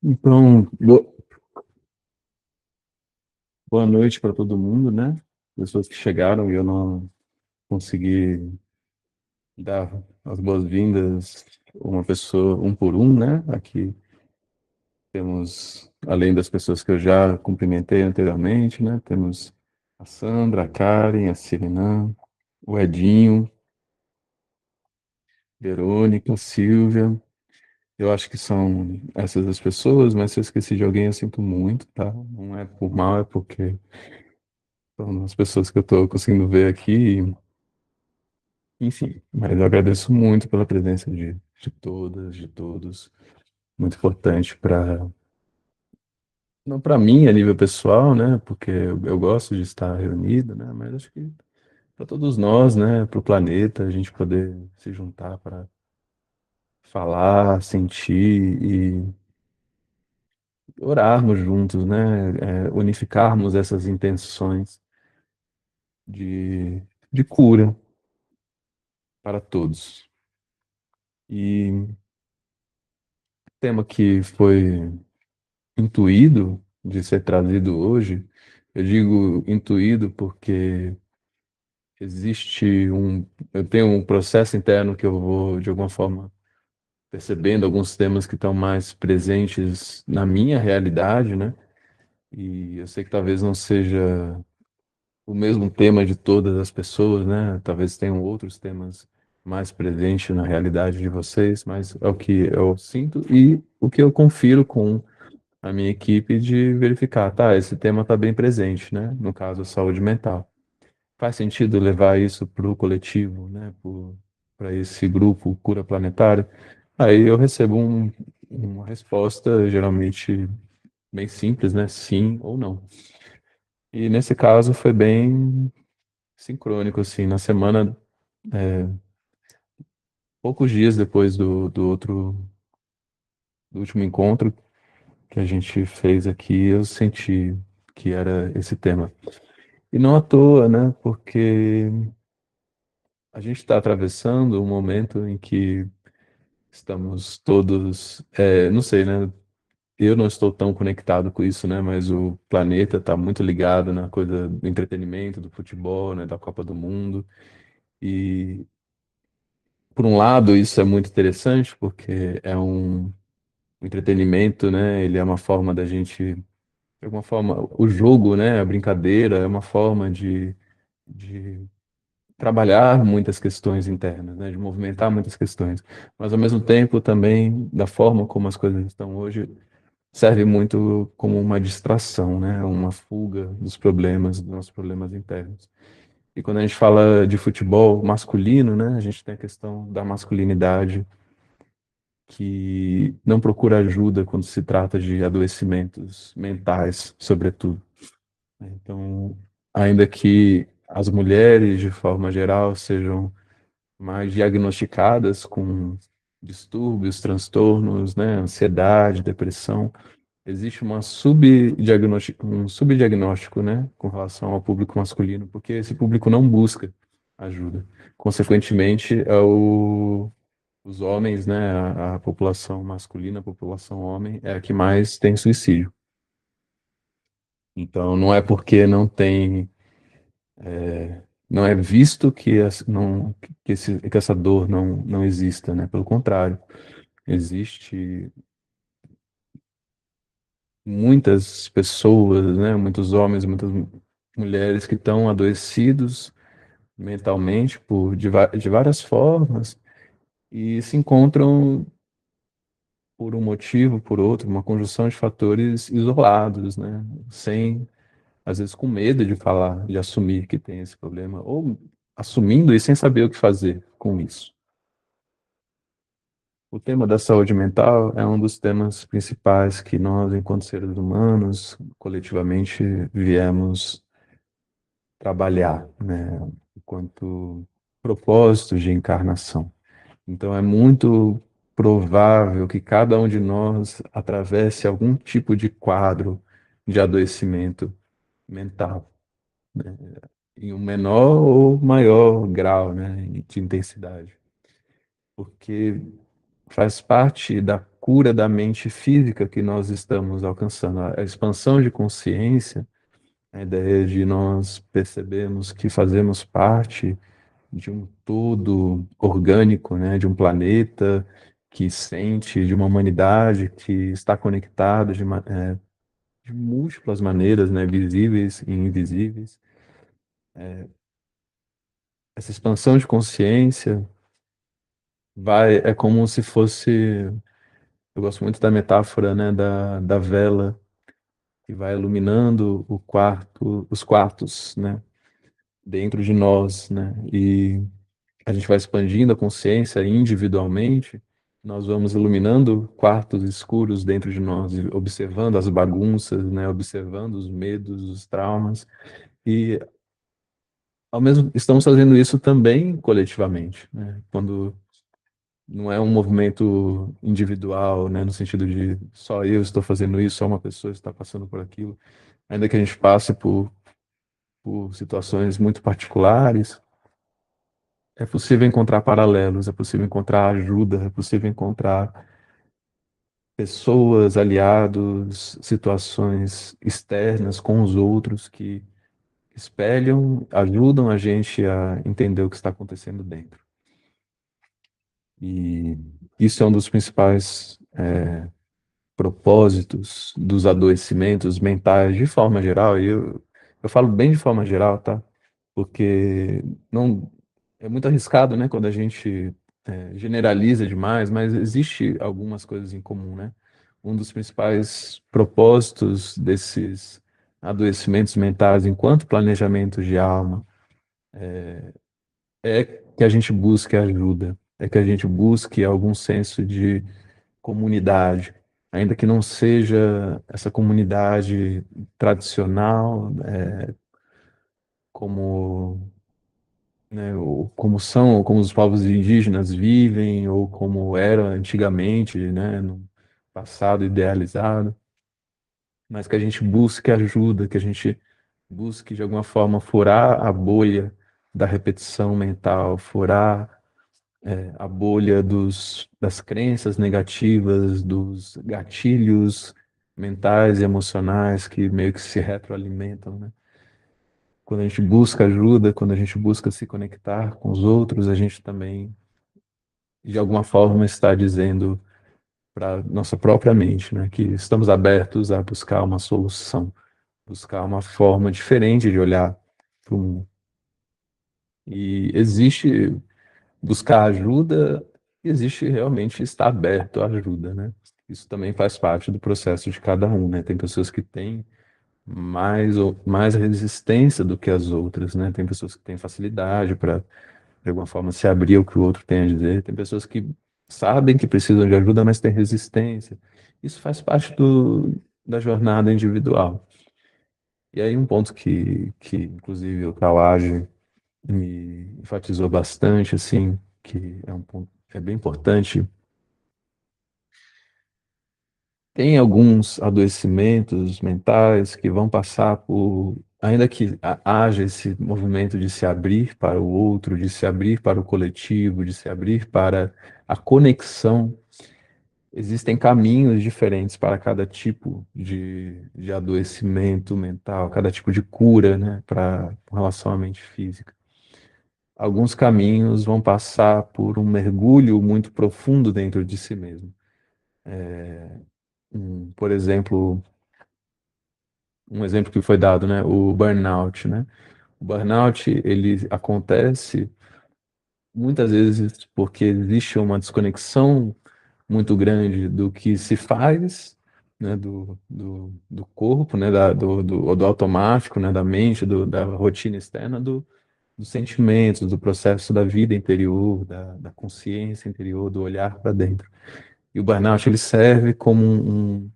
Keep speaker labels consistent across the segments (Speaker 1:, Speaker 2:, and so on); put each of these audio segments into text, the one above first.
Speaker 1: Então, boa noite para todo mundo, né? Pessoas que chegaram e eu não consegui dar as boas-vindas uma pessoa, um por um, né? Aqui temos, além das pessoas que eu já cumprimentei anteriormente, né? Temos a Sandra, a Karen, a Sirenã, o Edinho, Verônica, a Silvia. Eu acho que são essas as pessoas, mas se eu esqueci de alguém, eu sinto muito, tá? Não é por mal, é porque são as pessoas que eu estou conseguindo ver aqui. Enfim, mas eu agradeço muito pela presença de todas, de todos. Muito importante para, não para mim a nível pessoal, né? Porque eu gosto de estar reunido, né? Mas acho que para todos nós, né? Para o planeta, a gente poder se juntar para falar, sentir e orarmos juntos, né? Unificarmos essas intenções de, de cura para todos. E o tema que foi intuído de ser trazido hoje. Eu digo intuído porque eu tenho um processo interno que eu vou, de alguma forma, percebendo alguns temas que estão mais presentes na minha realidade, né? E eu sei que talvez não seja o mesmo tema de todas as pessoas, né? Talvez tenham outros temas mais presentes na realidade de vocês, mas é o que eu sinto e o que eu confiro com a minha equipe de verificar, tá, esse tema está bem presente, né? No caso, a saúde mental. Faz sentido levar isso para o coletivo, né? Para esse grupo Cura Planetária? Aí eu recebo uma resposta geralmente bem simples, né? Sim ou não. E nesse caso foi bem sincrônico, assim, na semana, poucos dias depois do último encontro que a gente fez aqui, eu senti que era esse tema. E não à toa, né? Porque a gente está atravessando um momento em que estamos todos, não sei, né? Eu não estou tão conectado com isso, né? Mas o planeta está muito ligado na coisa do entretenimento, do futebol, né? Da Copa do Mundo. E, por um lado, isso é muito interessante, porque é um entretenimento, né? Ele é uma forma da gente, de alguma forma, o jogo, né? A brincadeira é uma forma de trabalhar muitas questões internas, né, de movimentar muitas questões, mas ao mesmo tempo também da forma como as coisas estão hoje serve muito como uma distração, né, uma fuga dos nossos problemas internos. E quando a gente fala de futebol masculino, né, a gente tem a questão da masculinidade que não procura ajuda quando se trata de adoecimentos mentais, sobretudo. Então, ainda que as mulheres, de forma geral, sejam mais diagnosticadas com distúrbios, transtornos, né, ansiedade, depressão. Existe um subdiagnóstico, né, com relação ao público masculino, porque esse público não busca ajuda. Consequentemente, os homens, né, a população masculina, a população homem, é a que mais tem suicídio. Então, não é porque não é visto que essa dor não exista, né? Pelo contrário, existe muitas pessoas, né? Muitos homens, muitas mulheres que estão adoecidos mentalmente de várias formas e se encontram por um motivo, por outro, uma conjunção de fatores isolados, né? Sem, às vezes, com medo de falar, de assumir que tem esse problema, ou assumindo e sem saber o que fazer com isso. O tema da saúde mental é um dos temas principais que nós, enquanto seres humanos, coletivamente viemos trabalhar, né, enquanto propósitos de encarnação. Então, é muito provável que cada um de nós atravesse algum tipo de quadro de adoecimento mental, né, em um menor ou maior grau, né, de intensidade. Porque faz parte da cura da mente física que nós estamos alcançando. A expansão de consciência, a ideia de nós percebermos que fazemos parte de um todo orgânico, né, de um planeta que sente, de uma humanidade que está conectada de múltiplas maneiras, né, visíveis e invisíveis. Essa expansão de consciência é como se fosse, eu gosto muito da metáfora, né, da vela que vai iluminando os quartos, né, dentro de nós, né, e a gente vai expandindo a consciência individualmente, nós vamos iluminando quartos escuros dentro de nós, e observando as bagunças, né, observando os medos, os traumas, e ao mesmo estamos fazendo isso também coletivamente, né, quando não é um movimento individual, né, no sentido de só eu estou fazendo isso, só uma pessoa está passando por aquilo, ainda que a gente passe por situações muito particulares, é possível encontrar paralelos, é possível encontrar ajuda, é possível encontrar pessoas, aliados, situações externas com os outros que espelham, ajudam a gente a entender o que está acontecendo dentro. E isso é um dos principais propósitos dos adoecimentos mentais de forma geral, eu falo bem de forma geral, tá? Porque não é muito arriscado, né, quando a gente generaliza demais, mas existe algumas coisas em comum, né? Um dos principais propósitos desses adoecimentos mentais, enquanto planejamento de alma, é que a gente busque ajuda, é que a gente busque algum senso de comunidade, ainda que não seja essa comunidade tradicional, como, né, como os povos indígenas vivem, ou como era antigamente, né, no passado idealizado, mas que a gente busque ajuda, que a gente busque de alguma forma furar a bolha da repetição mental, furar a bolha das crenças negativas, dos gatilhos mentais e emocionais que meio que se retroalimentam, né? Quando a gente busca ajuda, quando a gente busca se conectar com os outros, a gente também, de alguma forma, está dizendo para nossa própria mente, né, que estamos abertos a buscar uma solução, buscar uma forma diferente de olhar para o mundo. E existe buscar ajuda, existe realmente estar aberto à ajuda, né? Isso também faz parte do processo de cada um, né? Tem pessoas que têm mais resistência do que as outras, né? Tem pessoas que têm facilidade para, de alguma forma, se abrir ao que o outro tem a dizer. Tem pessoas que sabem que precisam de ajuda, mas têm resistência. Isso faz parte da jornada individual. E aí um ponto que inclusive, o Kawage me enfatizou bastante, assim, que é um ponto é bem importante. Tem alguns adoecimentos mentais que vão passar por, ainda que haja esse movimento de se abrir para o outro, de se abrir para o coletivo, de se abrir para a conexão, existem caminhos diferentes para cada tipo de adoecimento mental, cada tipo de cura, né, para com relação à mente física. Alguns caminhos vão passar por um mergulho muito profundo dentro de si mesmo. Por exemplo, um exemplo que foi dado, né, o burnout, né? O burnout, ele acontece muitas vezes porque existe uma desconexão muito grande do que se faz, né, do corpo, né, do automático, né, da mente, da rotina externa, dos sentimentos, do processo da vida interior, da consciência interior, do olhar para dentro. E o burnout ele serve como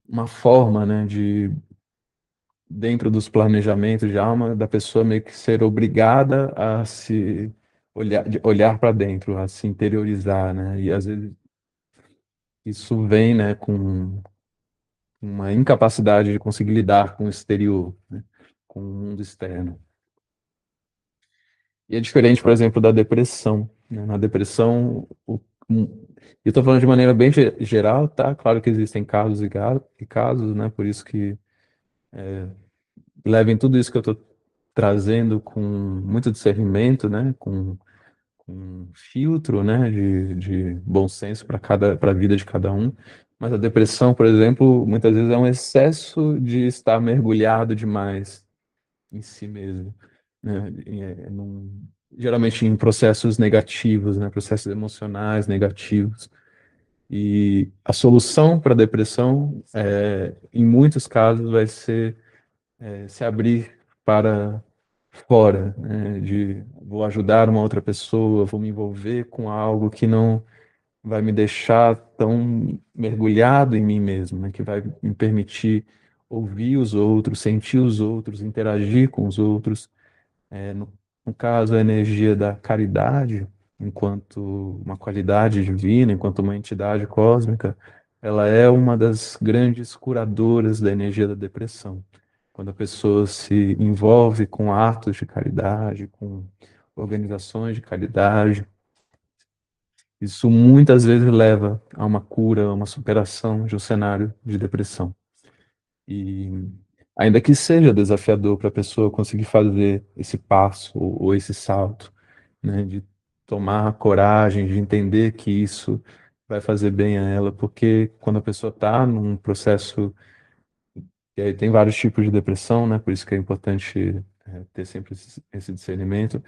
Speaker 1: uma forma, né, de dentro dos planejamentos de alma da pessoa meio que ser obrigada a se olhar para dentro, a se interiorizar, né? E às vezes isso vem, né, com uma incapacidade de conseguir lidar com o exterior, né, com o mundo externo. E é diferente, por exemplo, da depressão, né? Na depressão, eu estou falando de maneira bem geral, tá? Claro que existem casos e casos, né? Por isso que levem tudo isso que eu estou trazendo com muito discernimento, né? Com um filtro, né? De bom senso para a vida de cada um. Mas a depressão, por exemplo, muitas vezes é um excesso de estar mergulhado demais em si mesmo, né? Geralmente em processos negativos, né? Processos emocionais negativos. E a solução para a depressão, em muitos casos, vai ser se abrir para fora, né? De vou ajudar uma outra pessoa, vou me envolver com algo que não vai me deixar tão mergulhado em mim mesmo, né? Que vai me permitir ouvir os outros, sentir os outros, interagir com os outros. No caso, a energia da caridade, enquanto uma qualidade divina, enquanto uma entidade cósmica, ela é uma das grandes curadoras da energia da depressão. Quando a pessoa se envolve com atos de caridade, com organizações de caridade, isso muitas vezes leva a uma cura, a uma superação de um cenário de depressão. E ainda que seja desafiador para a pessoa conseguir fazer esse passo ou esse salto, né, de tomar a coragem, de entender que isso vai fazer bem a ela, porque quando a pessoa está num processo, e aí tem vários tipos de depressão, né, por isso que é importante ter sempre esse discernimento,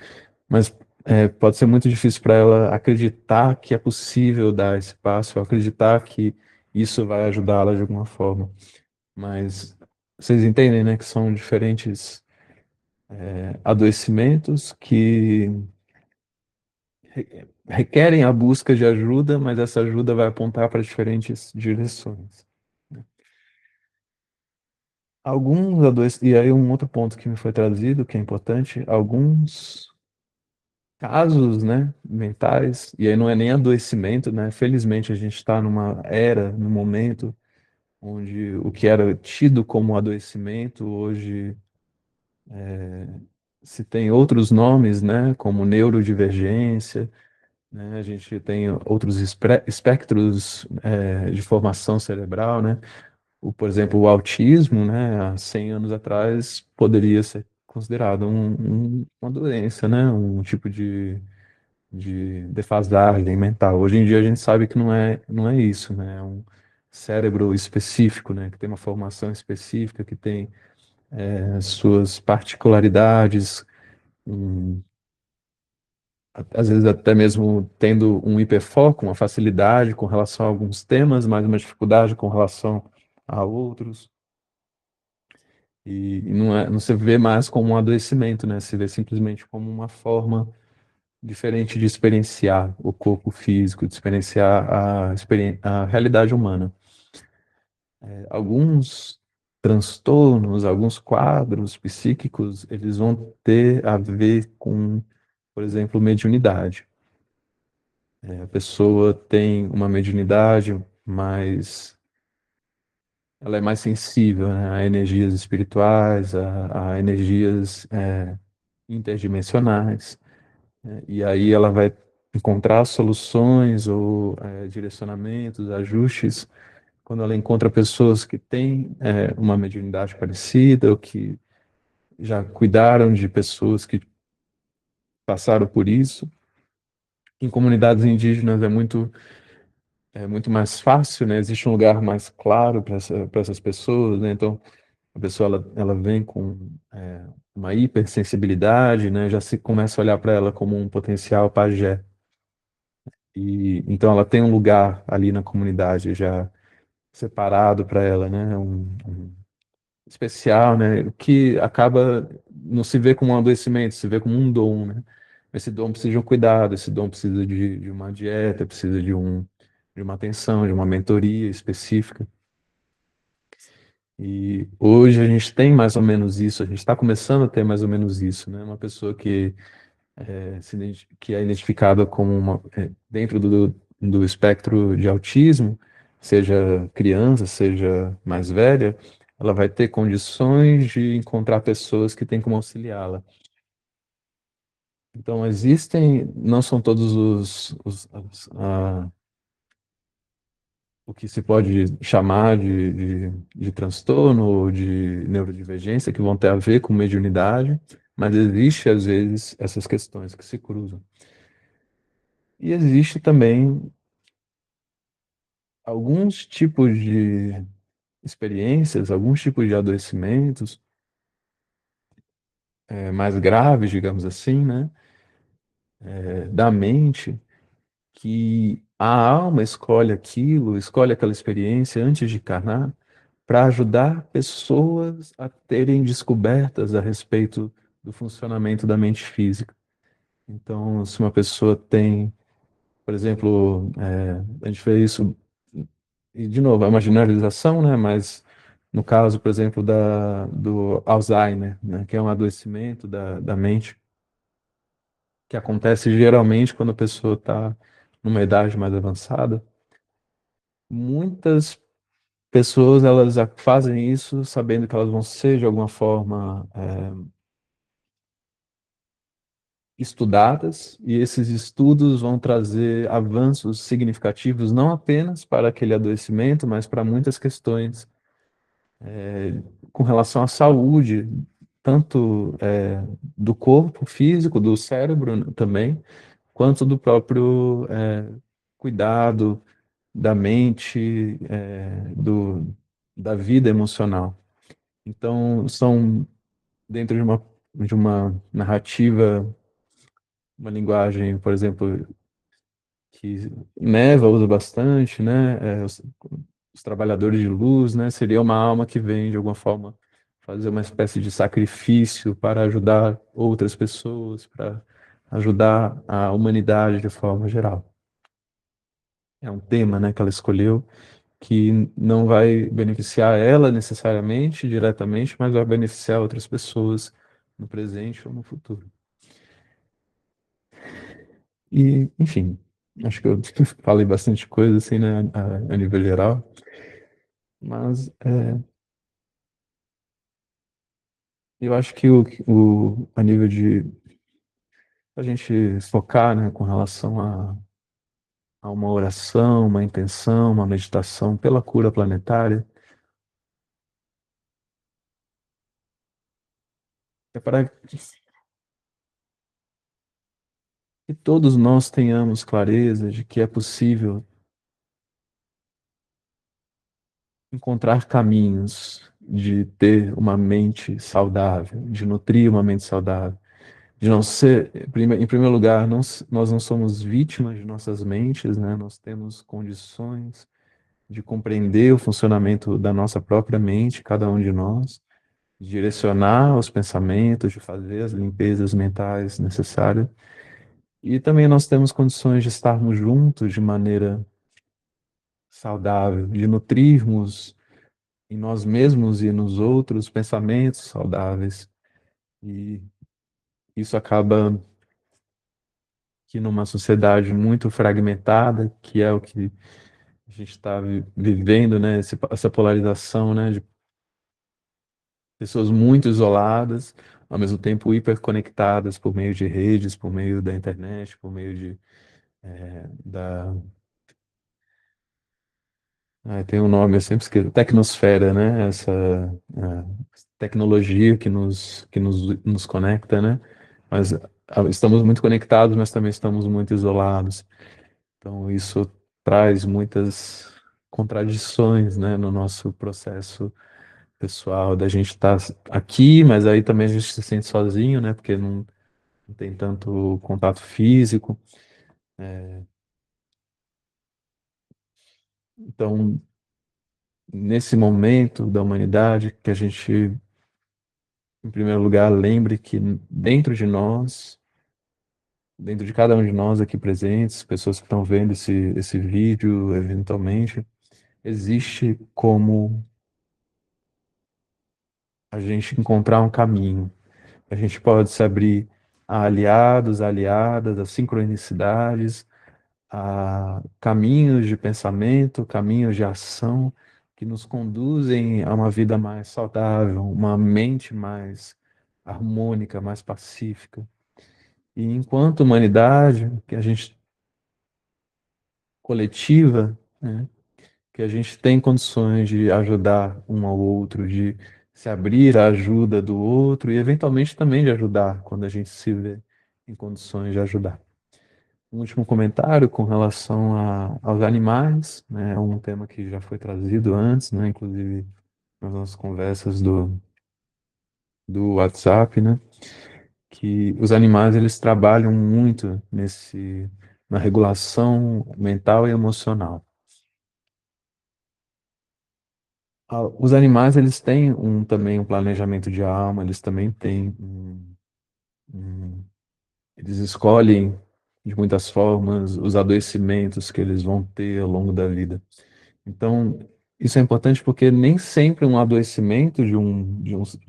Speaker 1: mas pode ser muito difícil para ela acreditar que é possível dar esse passo, acreditar que isso vai ajudá-la de alguma forma. Mas vocês entendem, né, que são diferentes adoecimentos que requerem a busca de ajuda, mas essa ajuda vai apontar para diferentes direções. E aí um outro ponto que me foi trazido, que é importante, alguns casos, né, mentais, e aí não é nem adoecimento, né, felizmente a gente está numa era, num momento, onde o que era tido como adoecimento, hoje se tem outros nomes, né, como neurodivergência, né, a gente tem outros espectros de formação cerebral, né, por exemplo, o autismo, né, há 100 anos atrás poderia ser considerado uma doença, né, um tipo de defasagem mental. Hoje em dia a gente sabe que não é isso, né, é um cérebro específico, né, que tem uma formação específica, que tem suas particularidades, um, às vezes até mesmo tendo um hiperfoco, uma facilidade com relação a alguns temas, mas uma dificuldade com relação a outros. E não se vê mais como um adoecimento, né? Se vê simplesmente como uma forma diferente de experienciar o corpo físico, de experienciar a realidade humana. Alguns transtornos, alguns quadros psíquicos, eles vão ter a ver com, por exemplo, mediunidade. A pessoa tem uma mediunidade, mas ela é mais sensível, né, a energias espirituais, a energias interdimensionais, né, e aí ela vai encontrar soluções ou direcionamentos, ajustes, quando ela encontra pessoas que têm uma mediunidade parecida ou que já cuidaram de pessoas que passaram por isso. Em comunidades indígenas é muito mais fácil, né? Existe um lugar mais claro para essas pessoas, né? Então, a pessoa ela vem com uma hipersensibilidade, né? Já se começa a olhar para ela como um potencial pajé. E então ela tem um lugar ali na comunidade já separado para ela, né? Um especial, né? O que acaba não se vê como um adoecimento, se vê como um dom, né? Esse dom precisa de um cuidado, esse dom precisa de uma dieta, precisa de uma atenção, de uma mentoria específica. E hoje a gente tem mais ou menos isso, a gente está começando a ter mais ou menos isso, né? Uma pessoa que é identificada como dentro do espectro de autismo, seja criança, seja mais velha, ela vai ter condições de encontrar pessoas que têm como auxiliá-la. Então, existem, não são todos o que se pode chamar de transtorno ou de neurodivergência que vão ter a ver com mediunidade, mas existe, às vezes, essas questões que se cruzam. E existe também alguns tipos de experiências, alguns tipos de adoecimentos mais graves, digamos assim, né, da mente, que a alma escolhe aquilo, escolhe aquela experiência antes de encarnar, para ajudar pessoas a terem descobertas a respeito do funcionamento da mente física. Então, se uma pessoa tem, por exemplo, a gente vê isso, e de novo, é uma generalização, né? Mas no caso, por exemplo, do Alzheimer, né? Que é um adoecimento da mente, que acontece geralmente quando a pessoa está numa idade mais avançada. Muitas pessoas elas fazem isso sabendo que elas vão ser de alguma forma estudadas, e esses estudos vão trazer avanços significativos não apenas para aquele adoecimento, mas para muitas questões com relação à saúde, tanto do corpo físico, do cérebro também, quanto do próprio cuidado da mente, da vida emocional. Então, são dentro de uma narrativa, uma linguagem, por exemplo, que Neva usa bastante, né? Os trabalhadores de luz, né? Seria uma alma que vem, de alguma forma, fazer uma espécie de sacrifício para ajudar outras pessoas, para ajudar a humanidade de forma geral. É um tema, né, que ela escolheu que não vai beneficiar ela necessariamente, diretamente, mas vai beneficiar outras pessoas no presente ou no futuro. E, enfim, acho que eu falei bastante coisa assim, né, a nível geral, mas eu acho que a nível de a gente focar, né, com relação a uma oração, uma intenção, uma meditação pela cura planetária, é para que todos nós tenhamos clareza de que é possível encontrar caminhos de ter uma mente saudável, de nutrir uma mente saudável, de não ser, em primeiro lugar, nós não somos vítimas de nossas mentes, né? Nós temos condições de compreender o funcionamento da nossa própria mente, cada um de nós, de direcionar os pensamentos, de fazer as limpezas mentais necessárias. E também nós temos condições de estarmos juntos de maneira saudável, de nutrirmos em nós mesmos e nos outros pensamentos saudáveis. E isso acaba que numa sociedade muito fragmentada, que é o que a gente está vivendo, né, essa polarização, né, de pessoas muito isoladas, ao mesmo tempo hiperconectadas por meio de redes, por meio da internet, por meio da tem um nome, eu sempre esqueço, tecnosfera, né? Essa tecnologia que nos conecta, né? Mas estamos muito conectados, mas também estamos muito isolados. Então, isso traz muitas contradições, né, no nosso processo pessoal, da gente estar aqui, mas aí também a gente se sente sozinho, né? Porque não tem tanto contato físico. Então, nesse momento da humanidade, que a gente em primeiro lugar, lembre que dentro de cada um de nós aqui presentes, pessoas que estão vendo esse vídeo, eventualmente, existe como a gente encontrar um caminho. A gente pode se abrir a aliados, a aliadas, a sincronicidades, a caminhos de pensamento, caminhos de ação que nos conduzem a uma vida mais saudável, uma mente mais harmônica, mais pacífica. E enquanto humanidade, que a gente coletiva, né, que a gente tem condições de ajudar um ao outro, de se abrir à ajuda do outro e eventualmente também de ajudar quando a gente se vê em condições de ajudar. Um último comentário com relação aos animais, né, é um tema que já foi trazido antes, né, inclusive nas nossas conversas do WhatsApp, né, que os animais eles trabalham muito na regulação mental e emocional. Os animais eles têm também um planejamento de alma, eles também têm eles escolhem de muitas formas os adoecimentos que eles vão ter ao longo da vida. Então, isso é importante porque nem sempre um adoecimento de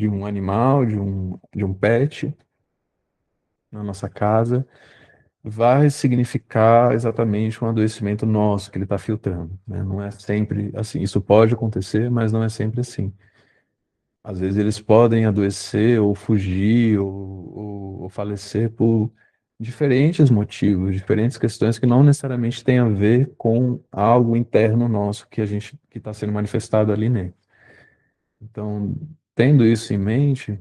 Speaker 1: um animal, de um pet na nossa casa vai significar exatamente um adoecimento nosso que ele está filtrando, né? Não é sempre assim. Isso pode acontecer, mas não é sempre assim. Às vezes eles podem adoecer ou fugir ou falecer por diferentes motivos, diferentes questões que não necessariamente têm a ver com algo interno nosso que está sendo manifestado ali nele. Então, tendo isso em mente,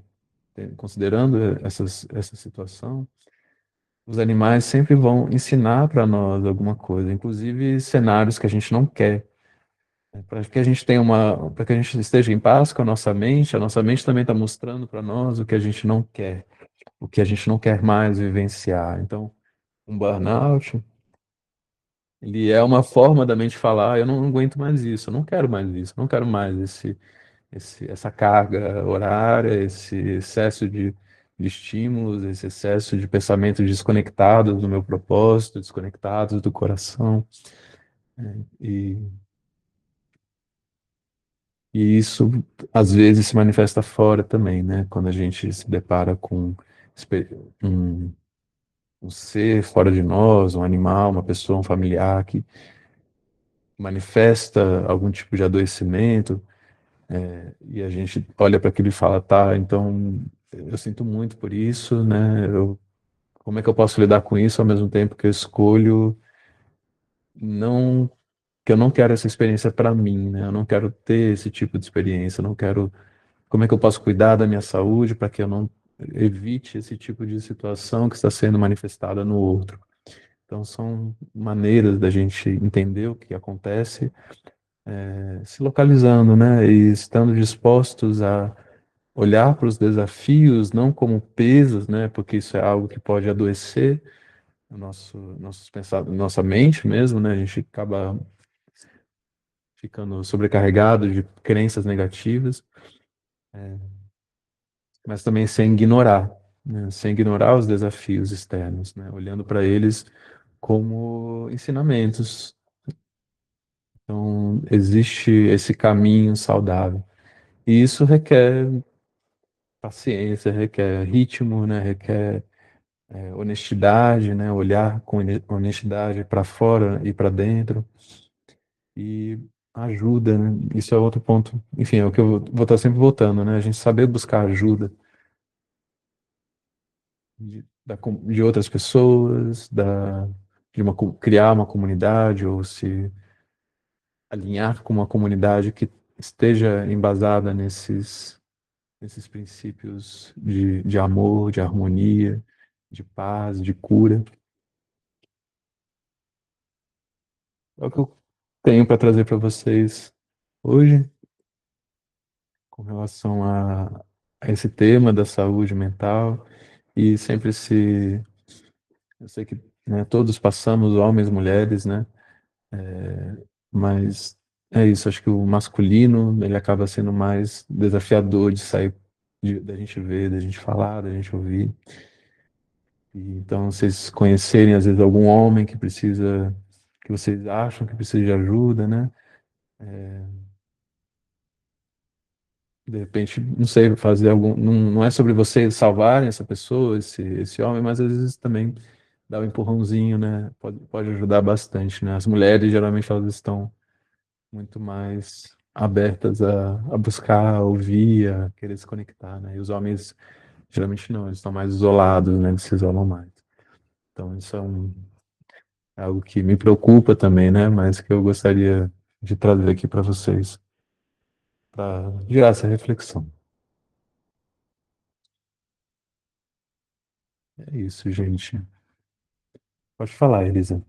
Speaker 1: considerando essa situação, os animais sempre vão ensinar para nós alguma coisa, inclusive cenários que a gente não quer, para que a gente para que a gente esteja em paz com a nossa mente também está mostrando para nós o que a gente não quer, o que a gente não quer mais vivenciar. Então, um burnout, ele é uma forma da mente falar, eu não aguento mais isso, eu não quero mais isso, eu não quero mais essa carga horária, esse excesso de estímulos, esse excesso de pensamentos desconectados do meu propósito, desconectados do coração. E, e isso, às vezes, se manifesta fora também, né? Quando a gente se depara com um, um ser fora de nós, um animal, uma pessoa, um familiar que manifesta algum tipo de adoecimento, e a gente olha para aquilo e fala, tá, então eu sinto muito por isso, né? Como é que eu posso lidar com isso ao mesmo tempo que eu escolho não, que eu não quero essa experiência para mim, né? Eu não quero ter esse tipo de experiência, eu não quero, como é que eu posso cuidar da minha saúde para que eu não evite esse tipo de situação que está sendo manifestada no outro. Então são maneiras da gente entender o que acontece, se localizando, né? E estando dispostos a olhar para os desafios não como pesos, né? Porque isso é algo que pode adoecer nossos pensados, nossa mente mesmo, né? A gente acaba ficando sobrecarregado de crenças negativas, mas também sem ignorar, né? Sem ignorar os desafios externos, né? Olhando para eles como ensinamentos. Então, existe esse caminho saudável. E isso requer paciência, requer ritmo, né? Requer honestidade, né? Olhar com honestidade para fora e para dentro. E ajuda, né? Isso é outro ponto. Enfim, é o que eu vou estar sempre voltando, né? A gente saber buscar ajuda de outras pessoas, criar uma comunidade ou se alinhar com uma comunidade que esteja embasada nesses princípios de amor, de harmonia, de paz, de cura. É o que eu tenho para trazer para vocês hoje com relação a esse tema da saúde mental e sempre se eu sei que, né, todos passamos, homens, mulheres, né, mas é isso, acho que o masculino ele acaba sendo mais desafiador de sair da gente ver, da gente falar, da gente ouvir. E, então vocês conhecerem às vezes algum homem que precisa, que vocês acham que precisa de ajuda, né, de repente, não sei, fazer não é sobre vocês salvarem essa pessoa, esse homem, mas às vezes também dar um empurrãozinho, né? Pode ajudar bastante, né? As mulheres, geralmente, elas estão muito mais abertas a buscar, a ouvir, a querer se conectar, né? E os homens, geralmente, não, eles estão mais isolados, né? Eles se isolam mais. Então, isso é algo que me preocupa também, né? Mas que eu gostaria de trazer aqui para vocês, para gerar essa reflexão. É isso, gente. Pode falar, Elisa.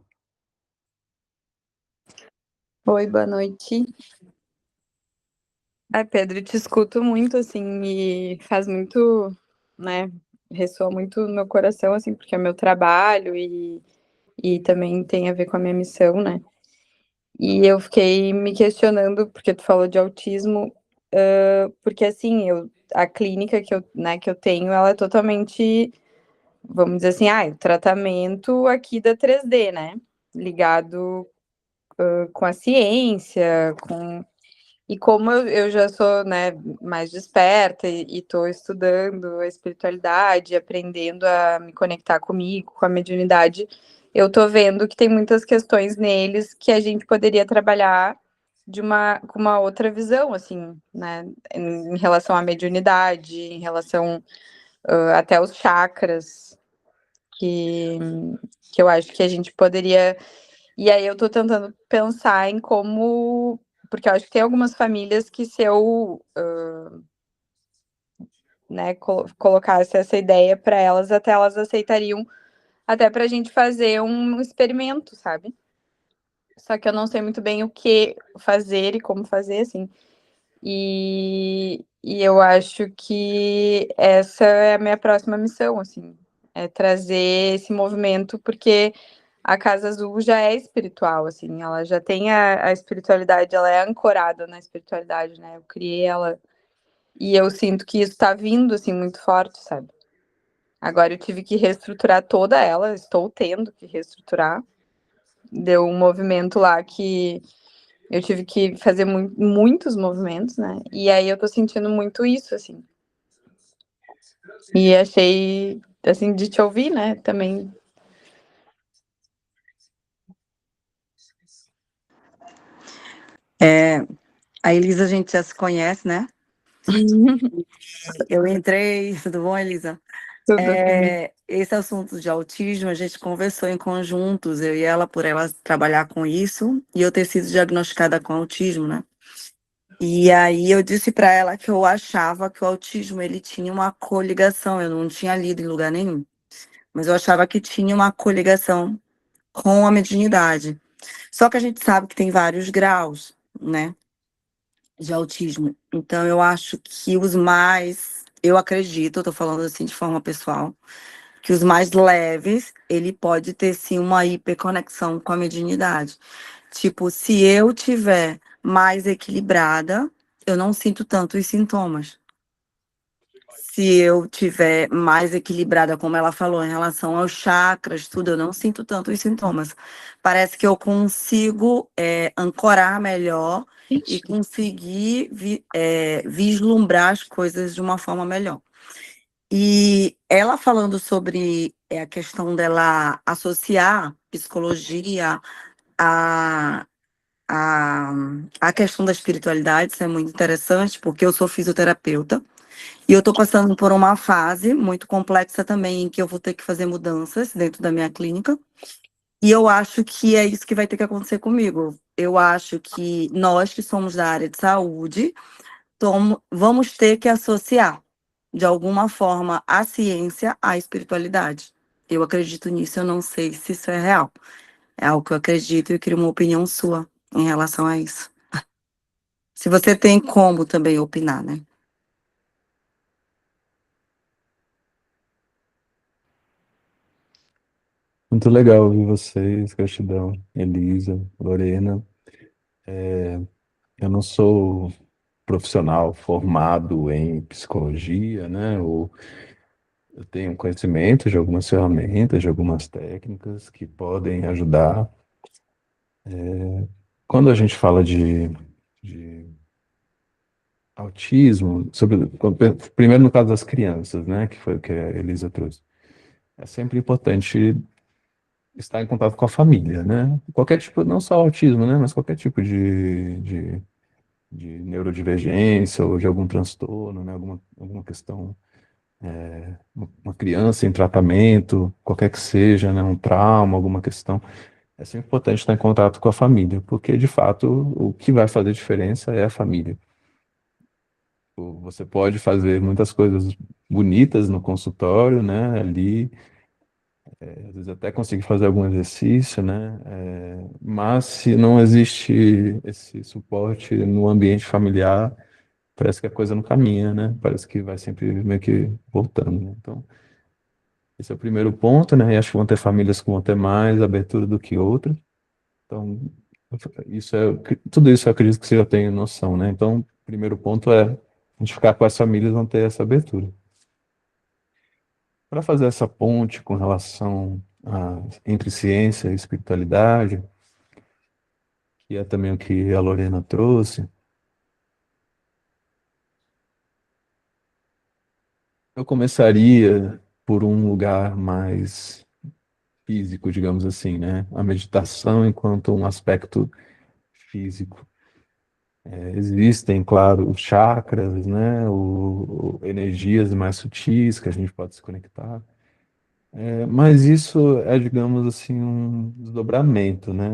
Speaker 2: Oi, boa noite. Ai, Pedro, eu te escuto muito, assim, e faz muito, né, ressoa muito no meu coração, assim, porque é meu trabalho e também tem a ver com a minha missão, né? E eu fiquei me questionando, porque tu falou de autismo, porque, assim, a clínica que eu tenho, ela é totalmente, vamos dizer assim, o tratamento aqui da 3D, né? Ligado, com a ciência, com. E como eu já sou, né, mais desperta e estou estudando a espiritualidade, aprendendo a me conectar comigo, com a mediunidade, eu tô vendo que tem muitas questões neles que a gente poderia trabalhar com uma outra visão, assim, né, em relação à mediunidade, em relação até aos chakras, que, que eu acho que a gente poderia. E aí eu tô tentando pensar em como, porque eu acho que tem algumas famílias que se eu, né, colocasse essa ideia para elas, até elas aceitariam, até pra gente fazer um experimento, sabe? Só que eu não sei muito bem o que fazer e como fazer, assim. E eu acho que essa é a minha próxima missão, assim, é trazer esse movimento, porque a Casa Azul já é espiritual, assim, ela já tem a espiritualidade, ela é ancorada na espiritualidade, né? Eu criei ela e eu sinto que isso tá vindo, assim, muito forte, sabe? Agora eu tive que reestruturar toda ela, estou tendo que reestruturar. Deu um movimento lá que eu tive que fazer muitos movimentos, né? E aí eu tô sentindo muito isso, assim. E achei, assim, de te ouvir, né? Também.
Speaker 3: É, a Elisa, a gente já se conhece, né? Eu entrei, tudo bom, Elisa?
Speaker 2: Tudo.
Speaker 3: Esse assunto de autismo, a gente conversou em conjuntos, eu e ela, por ela trabalhar com isso, e eu ter sido diagnosticada com autismo, né? E aí eu disse para ela que eu achava que o autismo ele tinha uma coligação, eu não tinha lido em lugar nenhum, mas eu achava que tinha uma coligação com a mediunidade. Só que a gente sabe que tem vários graus, né? De autismo. Então, eu acho que os mais, eu acredito, eu tô falando assim de forma pessoal, que os mais leves, ele pode ter sim uma hiperconexão com a mediunidade. Tipo, se eu tiver mais equilibrada, eu não sinto tanto os sintomas. Se eu tiver mais equilibrada, como ela falou, em relação aos chakras, tudo, eu não sinto tanto os sintomas. Parece que eu consigo ancorar melhor e conseguir vislumbrar as coisas de uma forma melhor. E ela falando sobre a questão dela associar psicologia a, a, a questão da espiritualidade, isso é muito interessante, porque eu sou fisioterapeuta. E eu estou passando por uma fase muito complexa também, em que eu vou ter que fazer mudanças dentro da minha clínica. E eu acho que é isso que vai ter que acontecer comigo. Eu acho que nós que somos da área de saúde, vamos ter que associar, de alguma forma, a ciência à espiritualidade. Eu acredito nisso, eu não sei se isso é real. É algo que eu acredito e eu queria uma opinião sua em relação a isso. Se você tem como também opinar, né?
Speaker 1: Muito legal ouvir vocês, gratidão, Elisa, Lorena. Eu não sou profissional formado em psicologia, né? Ou eu tenho conhecimento de algumas ferramentas, de algumas técnicas que podem ajudar. Quando a gente fala de autismo, primeiro no caso das crianças, né? Que foi o que a Elisa trouxe. É sempre importante estar em contato com a família, né? Qualquer tipo, não só autismo, né? Mas qualquer tipo de neurodivergência ou de algum transtorno, né? Alguma questão uma criança em tratamento, qualquer que seja, né, um trauma, alguma questão, é sempre importante estar em contato com a família, porque de fato o que vai fazer diferença é a família. Você pode fazer muitas coisas bonitas no consultório, né, ali, às vezes até conseguir fazer algum exercício, né, mas se não existe esse suporte no ambiente familiar, parece que a coisa não caminha, né, parece que vai sempre meio que voltando, né? Então, esse é o primeiro ponto, né? E acho que vão ter famílias que vão ter mais abertura do que outras. Então, tudo isso eu acredito que você já tem noção, né? Então, o primeiro ponto é a gente ficar com as famílias vão ter essa abertura. Para fazer essa ponte com relação entre ciência e espiritualidade, que é também o que a Lorena trouxe, eu começaria por um lugar mais físico, digamos assim, né? A meditação enquanto um aspecto físico. Existem, claro, os chakras, né? Energias mais sutis que a gente pode se conectar. Mas isso é, digamos assim, um desdobramento, né?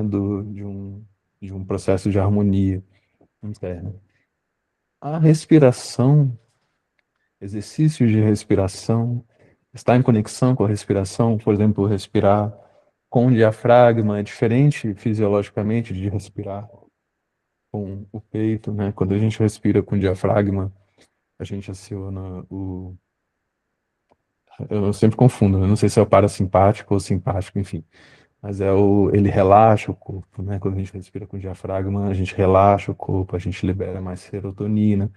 Speaker 1: De um processo de harmonia interna. A respiração, exercícios de respiração, estar em conexão com a respiração, por exemplo, respirar com o diafragma é diferente fisiologicamente de respirar com o peito, né? Quando a gente respira com o diafragma, a gente aciona o. Eu sempre confundo, eu não sei se é o parasimpático ou simpático, enfim. Mas ele relaxa o corpo, né? Quando a gente respira com o diafragma, a gente relaxa o corpo, a gente libera mais serotonina.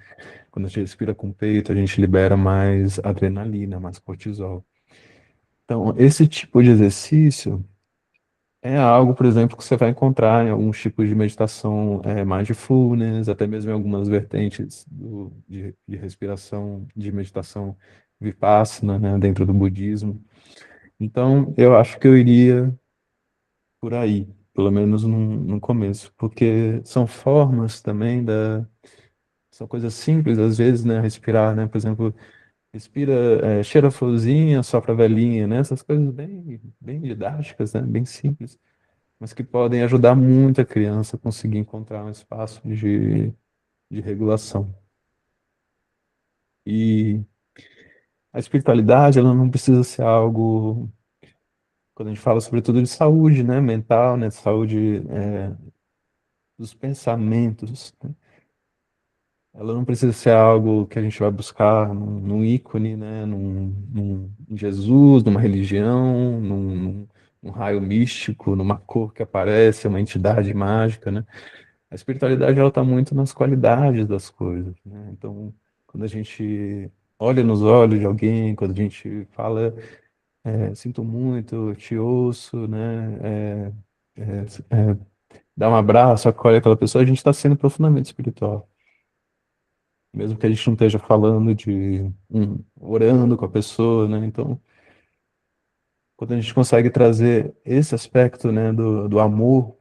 Speaker 1: Quando a gente respira com o peito, a gente libera mais adrenalina, mais cortisol. Então, esse tipo de exercício é algo, por exemplo, que você vai encontrar em alguns tipos de meditação, mindfulness, até mesmo em algumas vertentes de respiração, de meditação vipassana, né, dentro do budismo. Então, eu acho que eu iria por aí, pelo menos no começo, porque são formas também são coisas simples, às vezes, né, respirar, né, por exemplo, respira, cheira a florzinha, sopra a velhinha, né, essas coisas bem, bem didáticas, né, bem simples, mas que podem ajudar muito a criança a conseguir encontrar um espaço de regulação. E a espiritualidade, ela não precisa ser algo, quando a gente fala sobretudo de saúde, né, mental, né, saúde, dos pensamentos, né, ela não precisa ser algo que a gente vai buscar num ícone, né, em Jesus, numa religião, num raio místico, numa cor que aparece, uma entidade mágica, né? A espiritualidade ela está muito nas qualidades das coisas, né? Então, quando a gente olha nos olhos de alguém, quando a gente fala, sinto muito, te ouço, né? Dá um abraço, acolhe aquela pessoa, a gente está sendo profundamente espiritual. Mesmo que a gente não esteja falando orando com a pessoa, né? Então, quando a gente consegue trazer esse aspecto, né, do amor,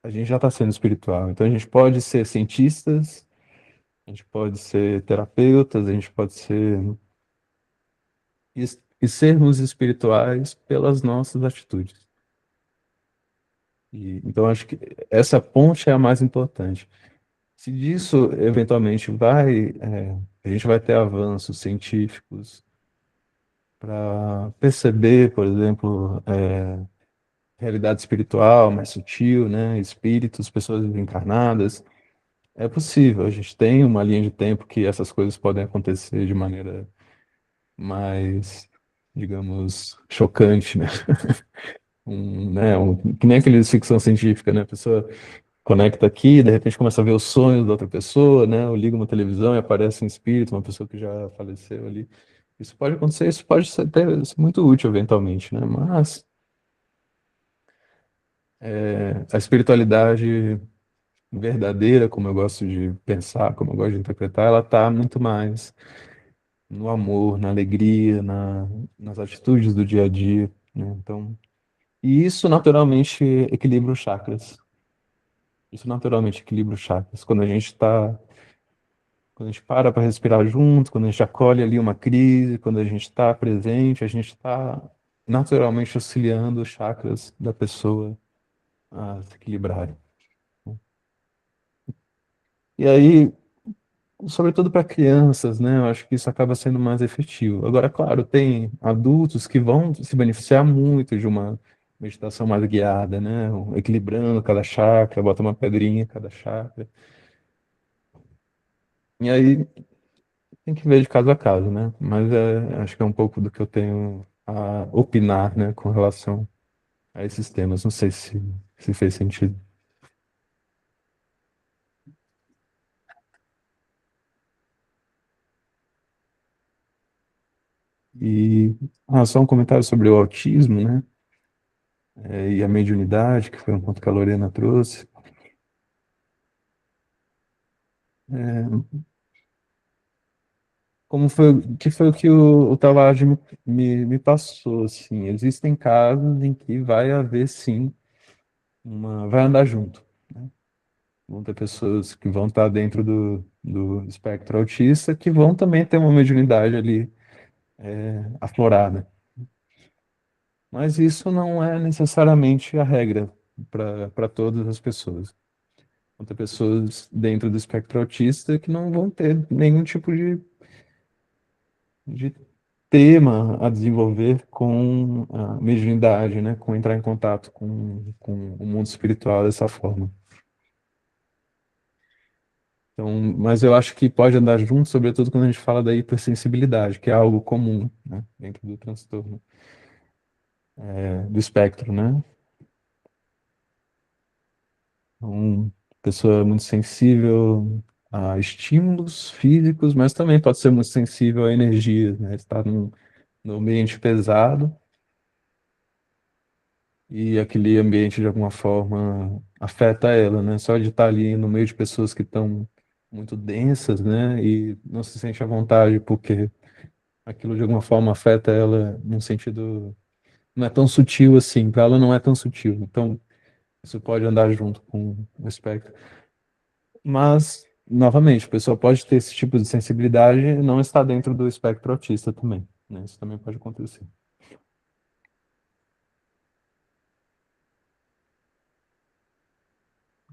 Speaker 1: a gente já está sendo espiritual. Então, a gente pode ser cientistas, a gente pode ser terapeutas, a gente pode ser e sermos espirituais pelas nossas atitudes. Então, acho que essa ponte é a mais importante. Se disso, eventualmente, a gente vai ter avanços científicos para perceber, por exemplo, realidade espiritual mais sutil, né? Espíritos, pessoas encarnadas. É possível, a gente tem uma linha de tempo que essas coisas podem acontecer de maneira mais, digamos, chocante, né? Que nem aquele de ficção científica, né? A pessoa conecta aqui, de repente começa a ver os sonhos da outra pessoa, né? Ou liga uma televisão e aparece um espírito, uma pessoa que já faleceu ali. Isso pode acontecer, isso pode ser até ser muito útil eventualmente, né? Mas a espiritualidade verdadeira, como eu gosto de pensar, como eu gosto de interpretar, ela está muito mais no amor, na alegria, nas atitudes do dia a dia, né? Então, e isso naturalmente equilibra os chakras. Isso naturalmente equilibra os chakras. Quando a gente está Quando a gente para respirar junto, quando a gente acolhe ali uma crise, quando a gente está presente, a gente está naturalmente auxiliando os chakras da pessoa a se equilibrarem. E aí, sobretudo para crianças, né? Eu acho que isso acaba sendo mais efetivo. Agora, claro, tem adultos que vão se beneficiar muito de uma meditação mais guiada, né? Equilibrando cada chakra, bota uma pedrinha em cada chakra. E aí tem que ver de caso a caso, né? Mas acho que é um pouco do que eu tenho a opinar, né, com relação a esses temas. Não sei se fez sentido. E só um comentário sobre o autismo, né? E a mediunidade, que foi um ponto que a Lorena trouxe. É, como foi, que foi o que o Tavares me passou, assim. Existem casos em que vai haver, sim, vai andar junto, né? Vão ter pessoas que vão estar dentro do espectro autista que vão também ter uma mediunidade ali aflorada. Mas isso não é necessariamente a regra para todas as pessoas. Vão ter pessoas dentro do espectro autista que não vão ter nenhum tipo de tema a desenvolver com a mediunidade, né? Com entrar em contato com o mundo espiritual dessa forma. Então, mas eu acho que pode andar junto, sobretudo quando a gente fala da hipersensibilidade, que é algo comum, né, dentro do transtorno, do espectro, né? Então, pessoa muito sensível a estímulos físicos, mas também pode ser muito sensível a energias, né? Está num ambiente pesado e aquele ambiente de alguma forma afeta ela, né? Só de estar ali no meio de pessoas que estão muito densas, né? E não se sente à vontade porque aquilo de alguma forma afeta ela num sentido não é tão sutil assim, para ela não é tão sutil. Então, isso pode andar junto com o espectro. Mas, novamente, a pessoa pode ter esse tipo de sensibilidade e não estar dentro do espectro autista também, né? Isso também pode acontecer.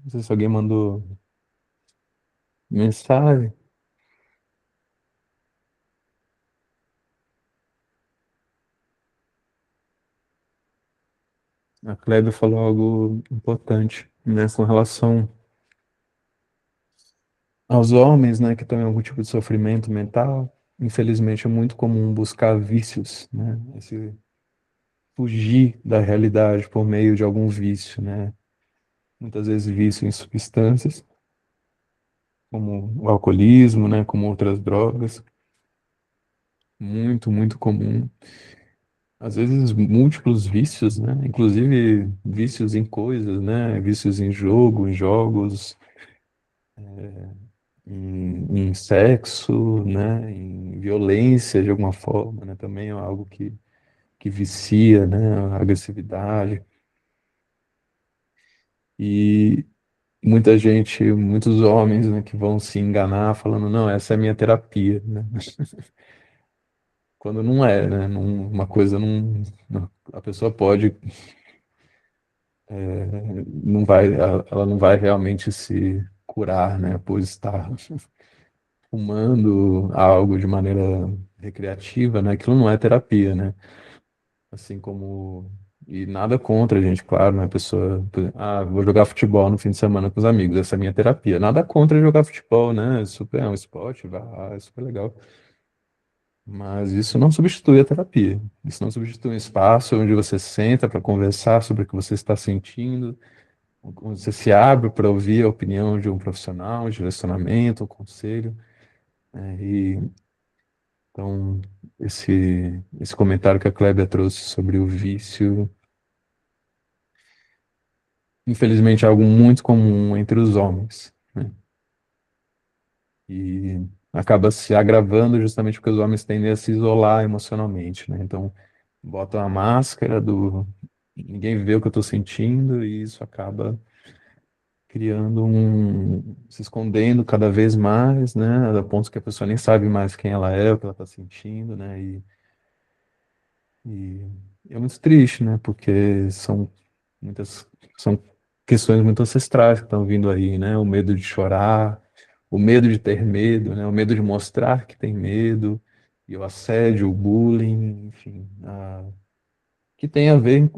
Speaker 1: Não sei se alguém mandou mensagem. A Kleber falou algo importante, né, com relação aos homens, né, que estão em algum tipo de sofrimento mental. Infelizmente, é muito comum buscar vícios, né, fugir da realidade por meio de algum vício, né, muitas vezes vício em substâncias, como o alcoolismo, né, como outras drogas, muito, muito comum. Às vezes múltiplos vícios, né, inclusive vícios em coisas, né, vícios em jogo, em jogos, em sexo, né, em violência de alguma forma, né, também é algo que vicia, né, a agressividade. E muita gente, muitos homens, né, que vão se enganar falando, não, essa é a minha terapia, né? Quando não é, né? Uma coisa a pessoa pode, não vai, ela não vai realmente se curar, né, por estar fumando algo de maneira recreativa, né? Aquilo não é terapia, né? Assim como e nada contra a gente, claro, né? A pessoa, vou jogar futebol no fim de semana com os amigos, essa é a minha terapia. Nada contra jogar futebol, né? É um esporte, é super legal. Mas isso não substitui a terapia. Isso não substitui um espaço onde você senta para conversar sobre o que você está sentindo, onde você se abre para ouvir a opinião de um profissional, um direcionamento, um conselho, né? E então esse comentário que a Kleber trouxe sobre o vício, infelizmente é algo muito comum entre os homens, né? E acaba se agravando justamente porque os homens tendem a se isolar emocionalmente, né? Então, botam a máscara do ninguém vê o que eu estou sentindo e isso acaba criando se escondendo cada vez mais, né, a ponto que a pessoa nem sabe mais quem ela é, o que ela está sentindo, né, e é muito triste, né, porque muitas, são questões muito ancestrais que estão vindo aí, né, o medo de chorar, o medo de ter medo, né, o medo de mostrar que tem medo, e o assédio, o bullying, enfim, que tem a ver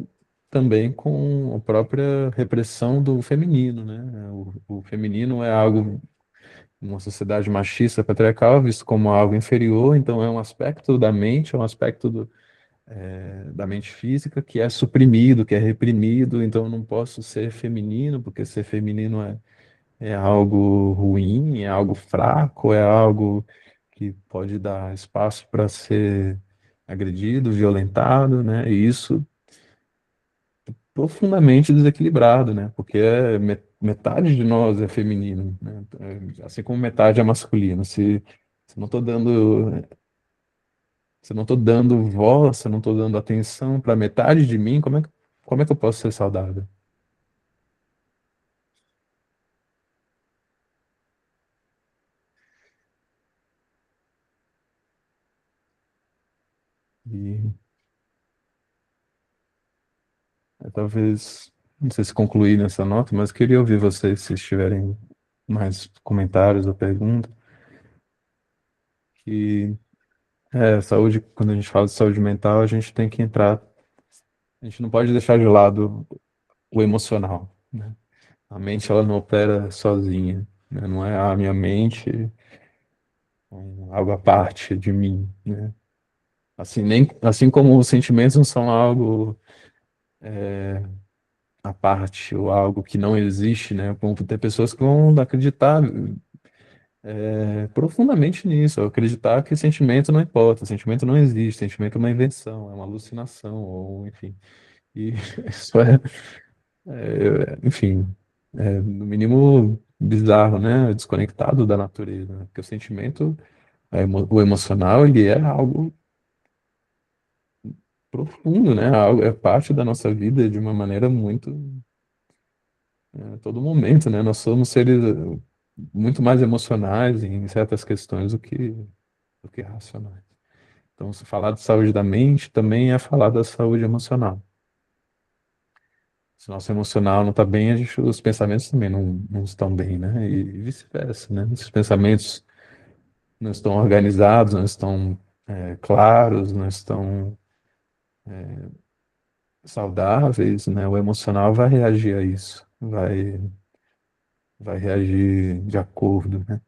Speaker 1: também com a própria repressão do feminino, né? O feminino é algo, uma sociedade machista, patriarcal, visto como algo inferior, então é um aspecto da mente, é um aspecto da mente física que é suprimido, que é reprimido, então eu não posso ser feminino, porque ser feminino é algo ruim, é algo fraco, é algo que pode dar espaço para ser agredido, violentado, né? E isso profundamente desequilibrado, né? Porque metade de nós é feminino, né? Assim como metade é masculino. Se não estou dando, se eu não tô dando voz, se eu não estou dando atenção para metade de mim, como é que eu posso ser saudável? E talvez, não sei se concluir nessa nota, mas queria ouvir vocês se tiverem mais comentários ou perguntas. Que saúde, quando a gente fala de saúde mental, a gente tem que entrar, a gente não pode deixar de lado o emocional, né? A mente ela não opera sozinha, né? Não é a minha mente algo à parte de mim, né? Assim como os sentimentos não são algo à parte ou algo que não existe, né? Como ter pessoas que vão acreditar profundamente nisso, acreditar que sentimento não importa, sentimento não existe, sentimento é uma invenção, é uma alucinação, ou enfim. E isso enfim, no mínimo bizarro, né? Desconectado da natureza, né? Porque o sentimento, o emocional, ele é algo profundo, né? É parte da nossa vida de uma maneira muito, a todo momento, né? Nós somos seres muito mais emocionais em certas questões do que racionais. Então, se falar de saúde da mente, também é falar da saúde emocional. Se o nosso emocional não está bem, os pensamentos também não estão bem, né? E vice-versa, né? Se os pensamentos não estão organizados, não estão claros, não estão saudáveis, né? O emocional vai reagir a isso, vai reagir de acordo, né?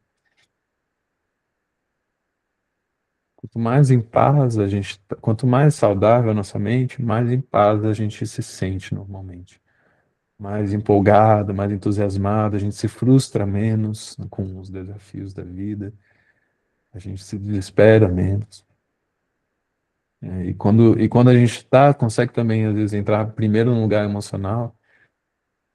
Speaker 1: Quanto mais em paz quanto mais saudável a nossa mente, mais em paz a gente se sente normalmente. Mais empolgado, mais entusiasmado, a gente se frustra menos com os desafios da vida, a gente se desespera menos. E quando a gente consegue também, às vezes, entrar primeiro no lugar emocional,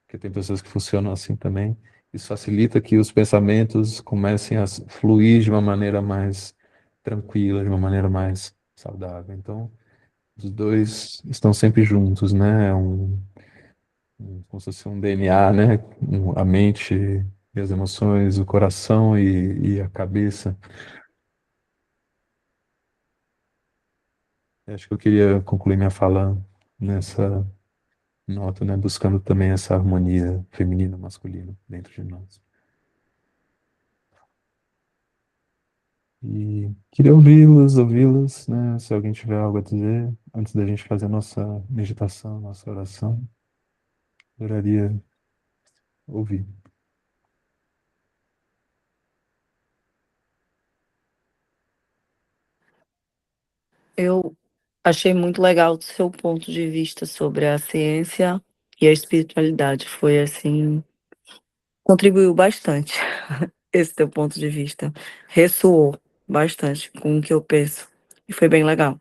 Speaker 1: porque tem pessoas que funcionam assim também, isso facilita que os pensamentos comecem a fluir de uma maneira mais tranquila, de uma maneira mais saudável. Então, os dois estão sempre juntos, né? Como se fosse um DNA, né? A mente e as emoções, o coração e a cabeça. Acho que eu queria concluir minha fala nessa nota, né? Buscando também essa harmonia feminino-masculino dentro de nós. E queria ouvi-los, né? Se alguém tiver algo a dizer, antes da gente fazer a nossa meditação, nossa oração, adoraria ouvir.
Speaker 3: Eu achei muito legal o seu ponto de vista sobre a ciência e a espiritualidade. Foi assim, contribuiu bastante esse teu ponto de vista. Ressoou bastante com o que eu penso. E foi bem legal.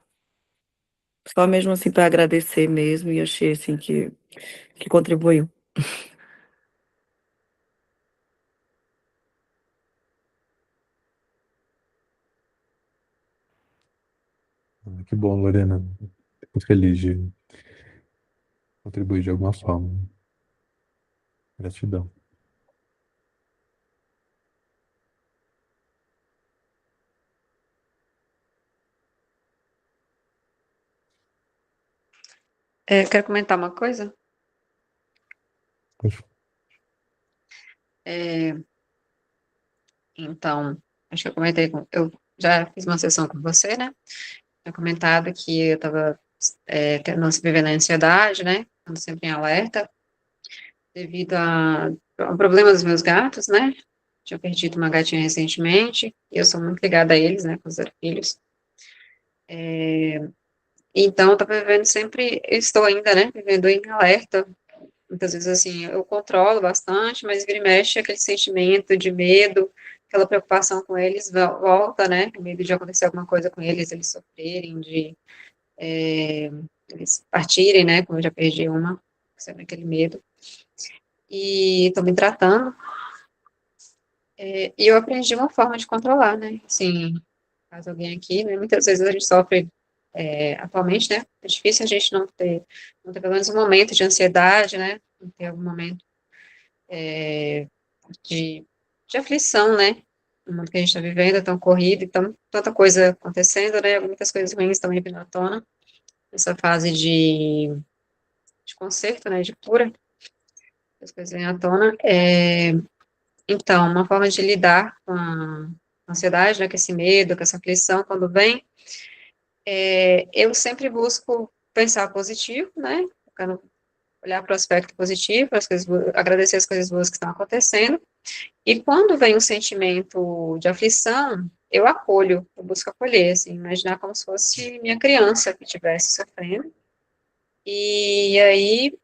Speaker 3: Só mesmo assim para agradecer mesmo e achei assim que contribuiu.
Speaker 1: Que bom, Lorena. Fico feliz de contribuir de alguma forma. Gratidão.
Speaker 4: Quero comentar uma coisa. É, então, acho que eu comentei eu já fiz uma sessão com você, né? Eu comentado que eu estava tendo se viver na ansiedade, né? Ando sempre em alerta, devido a um problema dos meus gatos, né? Tinha perdido uma gatinha recentemente, e eu sou muito ligada a eles, né? Com os filhos. Então, eu estava vivendo sempre, eu estou ainda, né? Vivendo em alerta. Muitas vezes, assim, eu controlo bastante, mas vira e mexe aquele sentimento de medo, aquela preocupação com eles volta, né? O medo de acontecer alguma coisa com eles sofrerem, de eles partirem, né? Como eu já perdi uma, sempre aquele medo. E estou me tratando. E eu aprendi uma forma de controlar, né? Assim, caso alguém aqui, né? Muitas vezes a gente sofre, atualmente, né? É difícil a gente não ter pelo menos um momento de ansiedade, né? Não ter algum momento de, de aflição, né? No mundo que a gente está vivendo, é tão corrido, então, tanta coisa acontecendo, né? Muitas coisas ruins também vindo à tona, essa fase de conserto, né? De cura, as coisas vêm à tona. Então, uma forma de lidar com a ansiedade, né? Com esse medo, com essa aflição, quando vem, eu sempre busco pensar positivo, né? Olhar para o aspecto positivo, as coisas, agradecer as coisas boas que estão acontecendo. E quando vem um sentimento de aflição, eu acolho, eu busco acolher, assim, imaginar como se fosse minha criança que estivesse sofrendo. E aí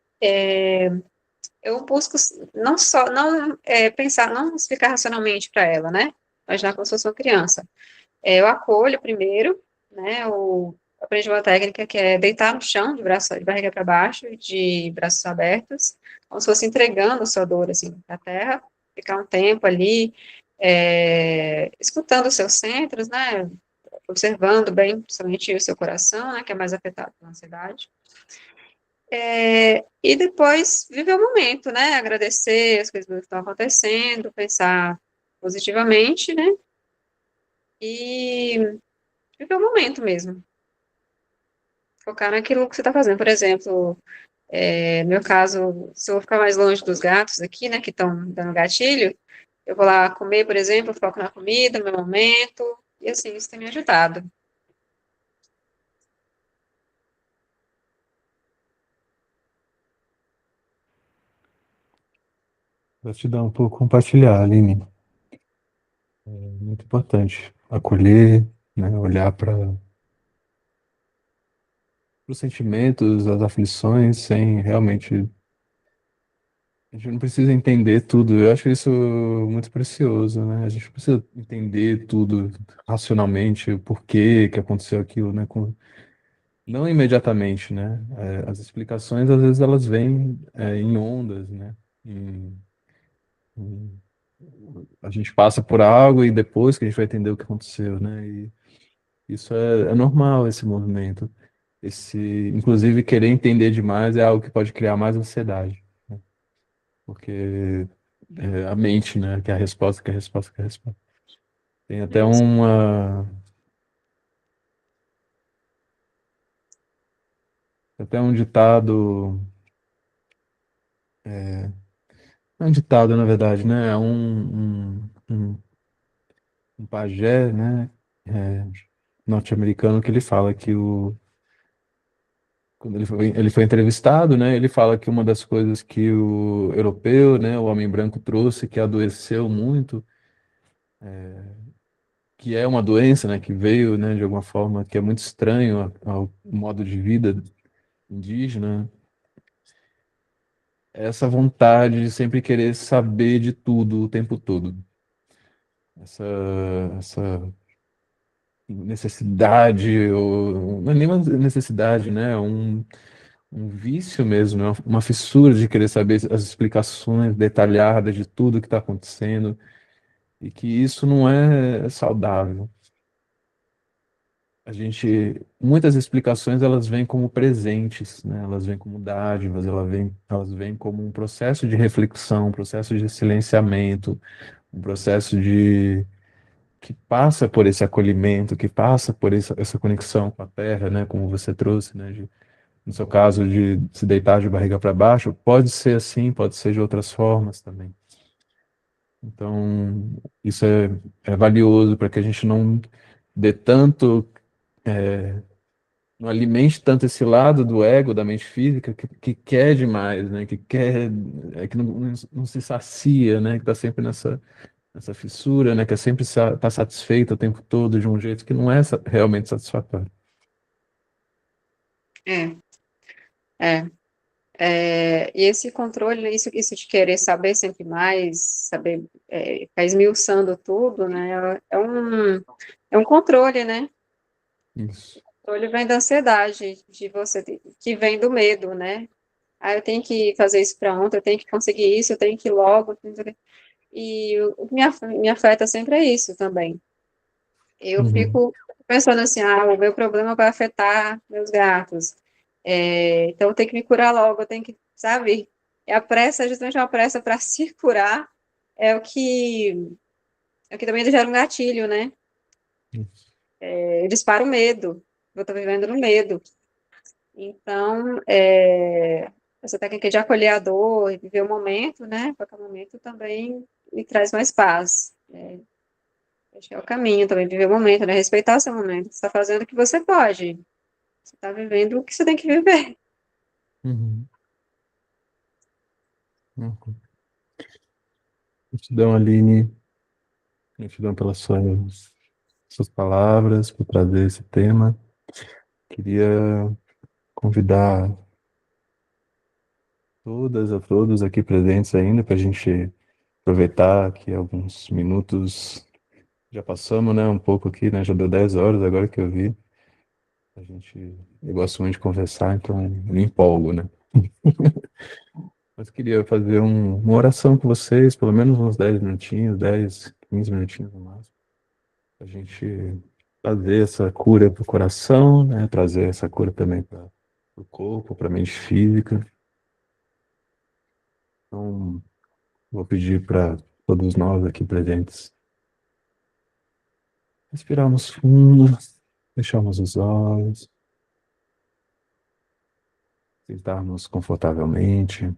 Speaker 4: eu busco não pensar, não explicar racionalmente para ela, né? Imaginar como se fosse uma criança. Eu acolho primeiro, né? Eu aprendi uma técnica que é deitar no chão, de barriga para baixo, de braços abertos, como se fosse entregando a sua dor, assim, para a terra, ficar um tempo ali, escutando os seus centros, né? Observando bem, principalmente o seu coração, né? Que é mais afetado pela ansiedade. E depois viver o momento, né? Agradecer as coisas que estão acontecendo, pensar positivamente, né? E viver o momento mesmo. Focar naquilo que você está fazendo. Por exemplo, no meu caso, se eu vou ficar mais longe dos gatos aqui, né, que estão dando gatilho, eu vou lá comer, por exemplo, eu foco na comida, no meu momento, e assim, isso tem me ajudado.
Speaker 1: Gratidão por compartilhar, Aline. É muito importante acolher, né, olhar para os sentimentos, as aflições, sem realmente. A gente não precisa entender tudo. Eu acho isso muito precioso, né? A gente não precisa entender tudo racionalmente, o porquê que aconteceu aquilo, né? Não imediatamente, né? As explicações, às vezes, elas vêm, em ondas, né? Em- a gente passa por algo e depois que a gente vai entender o que aconteceu, né? E isso é normal, esse movimento. Inclusive, querer entender demais é algo que pode criar mais ansiedade, né? Porque a mente, né? Que é a resposta, que é a resposta, que é a resposta. Tem até
Speaker 4: Isso.
Speaker 1: um ditado, não é um ditado, na verdade, né? É um pajé, né? é, norte-americano que ele fala que quando ele foi entrevistado, né? Ele fala que uma das coisas que o europeu, né? O homem branco trouxe que adoeceu muito, que é uma doença, né? Que veio, né? De alguma forma que é muito estranho ao modo de vida indígena, é essa vontade de sempre querer saber de tudo o tempo todo. Essa, essa necessidade, ou não é nem uma necessidade, né? Um vício mesmo, né? Uma fissura de querer saber as explicações detalhadas de tudo que está acontecendo, e que isso não é saudável. Muitas explicações elas vêm como presentes, né? Elas vêm como dádivas, elas vêm como um processo de reflexão, um processo de silenciamento, um processo que passa por esse acolhimento, que passa por essa conexão com a Terra, né? Como você trouxe, né? no seu caso de se deitar de barriga para baixo, pode ser assim, pode ser de outras formas também. Então, isso é valioso para que a gente não dê tanto, não alimente tanto esse lado do ego, da mente física, que quer demais, né? Que quer, que não se sacia, né? Que está sempre nessa fissura, né? Que é sempre tá satisfeito o tempo todo de um jeito que não é realmente satisfatório.
Speaker 4: É, é. E esse controle, né, isso de querer saber sempre mais, saber, ficar esmiuçando tudo, né, é um controle, né?
Speaker 1: Isso.
Speaker 4: O controle vem da ansiedade, de você, que vem do medo, né? Ah, eu tenho que fazer isso para ontem, eu tenho que conseguir isso, eu tenho que ir logo. E o que me afeta sempre é isso também. Eu
Speaker 1: Uhum.
Speaker 4: fico pensando assim, o meu problema vai afetar meus gatos. Então eu tenho que me curar logo, eu tenho que, sabe? É a pressa, justamente uma pressa para se curar, é o que também gera um gatilho, né? Eu disparo o medo, eu estou vivendo no medo. Então, essa técnica de acolher a dor e viver o momento, né? Porque o momento também me traz mais paz. Acho que é o caminho também, viver o momento, né? Respeitar o seu momento. Você está fazendo o que você pode. Você está vivendo o que você tem que viver.
Speaker 1: Uhum. Uhum. Gratidão, Aline. Gratidão pelas suas palavras, por trazer esse tema. Queria convidar todas a todos aqui presentes ainda para a gente aproveitar aqui alguns minutos. Já passamos, né, um pouco aqui, né? Já deu 10 horas agora que eu vi. Eu gosto muito de conversar, então me empolgo, né? Mas queria fazer uma oração com vocês, pelo menos uns 10 minutinhos, 10, 15 minutinhos no máximo. A gente trazer essa cura para o coração, né? Trazer essa cura também para o corpo, para a mente física. Então, vou pedir para todos nós aqui presentes respirarmos fundo, fecharmos os olhos, sentarmos confortavelmente,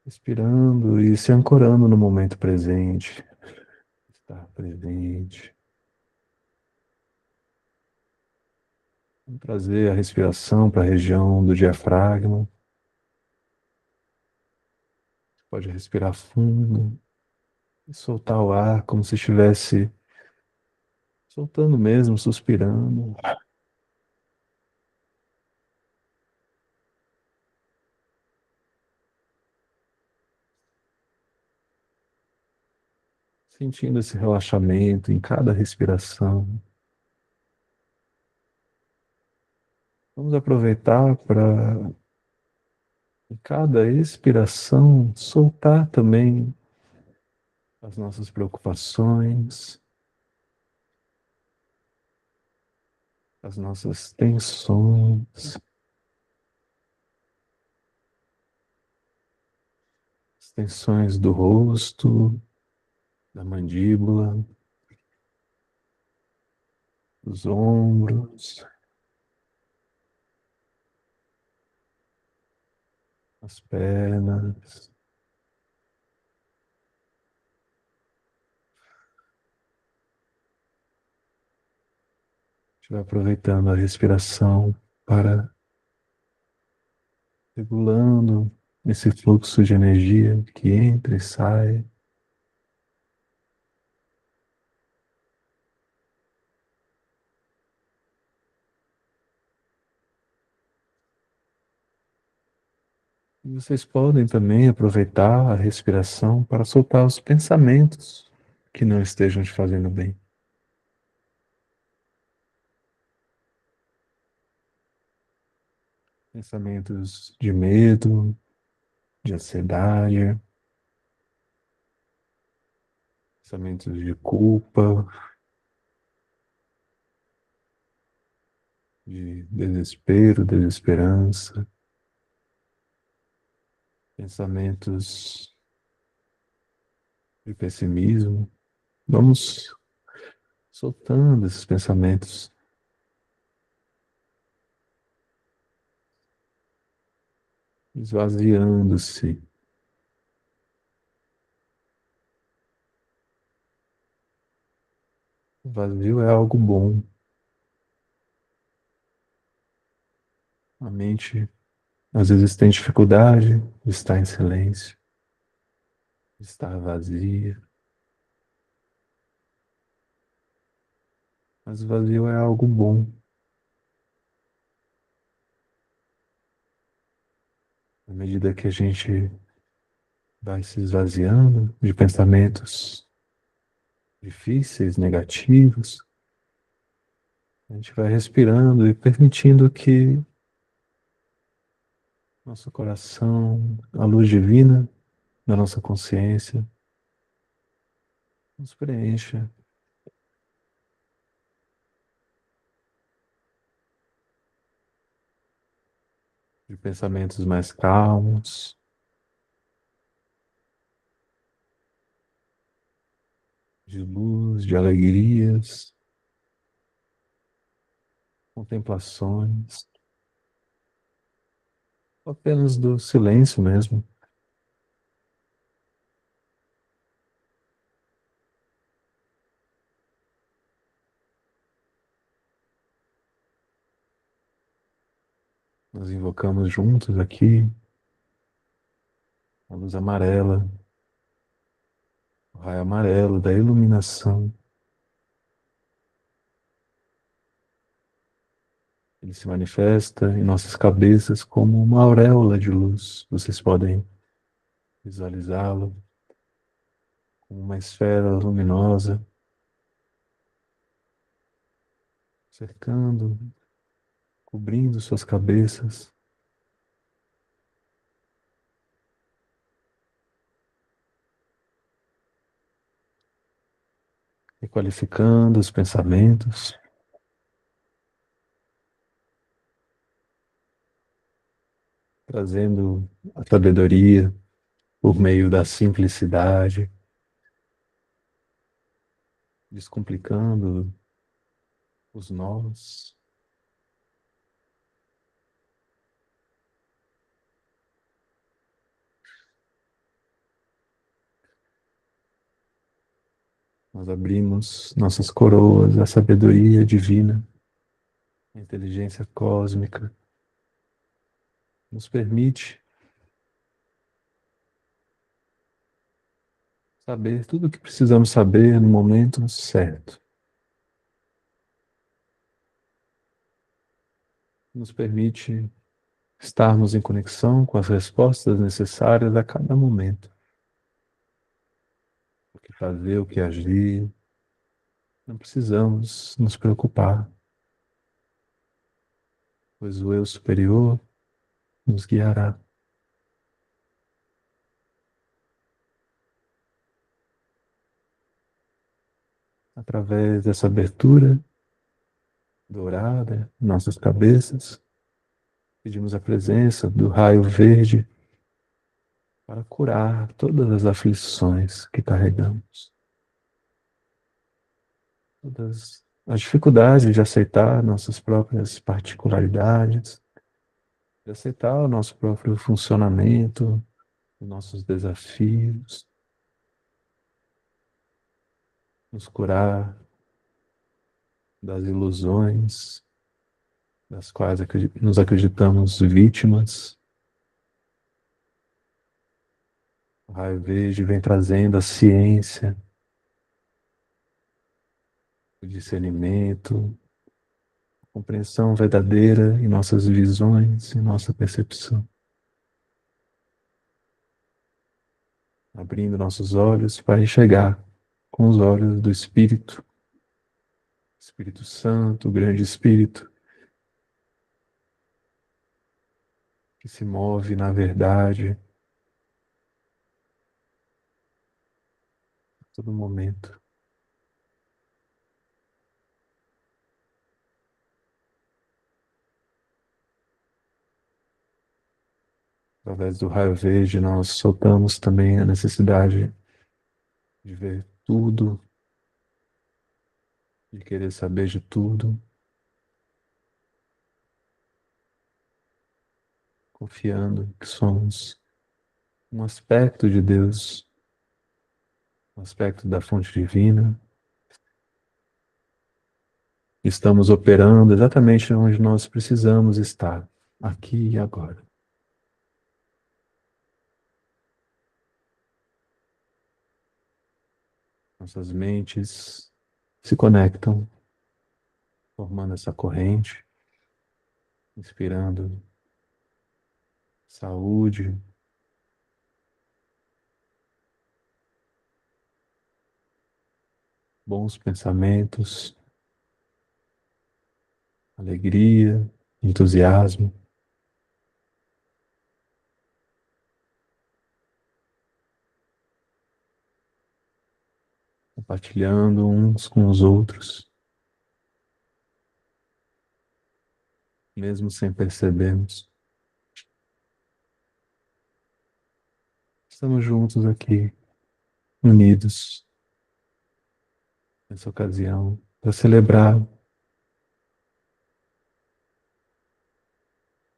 Speaker 1: respirando e se ancorando no momento presente, estar presente. Vamos trazer a respiração para a região do diafragma. Pode respirar fundo e soltar o ar como se estivesse soltando mesmo, suspirando. Sentindo esse relaxamento em cada respiração. Vamos aproveitar para, em cada expiração, soltar também as nossas preocupações, as nossas tensões, as tensões do rosto, da mandíbula, dos ombros, as pernas. A gente vai aproveitando a respiração para regulando esse fluxo de energia que entra e sai. E vocês podem também aproveitar a respiração para soltar os pensamentos que não estejam te fazendo bem. Pensamentos de medo, de ansiedade, pensamentos de culpa, de desespero, desesperança, pensamentos de pessimismo. Vamos soltando esses pensamentos esvaziando-se. O vazio é algo bom. A mente às vezes tem dificuldade de estar em silêncio, de estar vazia, mas o vazio é algo bom. À medida que a gente vai se esvaziando de pensamentos difíceis, negativos, a gente vai respirando e permitindo que nosso coração, a luz divina da nossa consciência, nos preencha de pensamentos mais calmos, de luz, de alegrias, contemplações, apenas do silêncio mesmo. Nós invocamos juntos aqui a luz amarela, o raio amarelo da iluminação. Ele se manifesta em nossas cabeças como uma auréola de luz. Vocês podem visualizá-lo como uma esfera luminosa, cercando, cobrindo suas cabeças, requalificando os pensamentos, trazendo a sabedoria por meio da simplicidade, descomplicando os nós. Nós abrimos nossas coroas à sabedoria divina, à inteligência cósmica, nos permite saber tudo o que precisamos saber no momento certo. Nos permite estarmos em conexão com as respostas necessárias a cada momento. O que fazer, o que agir. Não precisamos nos preocupar, pois o eu superior nos guiará. Através dessa abertura dourada em nossas cabeças, pedimos a presença do raio verde para curar todas as aflições que carregamos, todas as dificuldades de aceitar nossas próprias particularidades, de aceitar o nosso próprio funcionamento, os nossos desafios, nos curar das ilusões das quais nos acreditamos vítimas. O raio verde vem trazendo a ciência, o discernimento, a compreensão verdadeira em nossas visões, em nossa percepção. Abrindo nossos olhos para enxergar com os olhos do Espírito, Espírito Santo, o grande Espírito, que se move na verdade a todo momento. Através do raio verde, nós soltamos também a necessidade de ver tudo, de querer saber de tudo. confiando que somos um aspecto de Deus, um aspecto da fonte divina. Estamos operando exatamente onde nós precisamos estar, aqui e agora. Nossas mentes se conectam, formando essa corrente, inspirando saúde, bons pensamentos, alegria, entusiasmo, compartilhando uns com os outros, mesmo sem percebermos. Estamos juntos aqui, unidos, nessa ocasião, para celebrar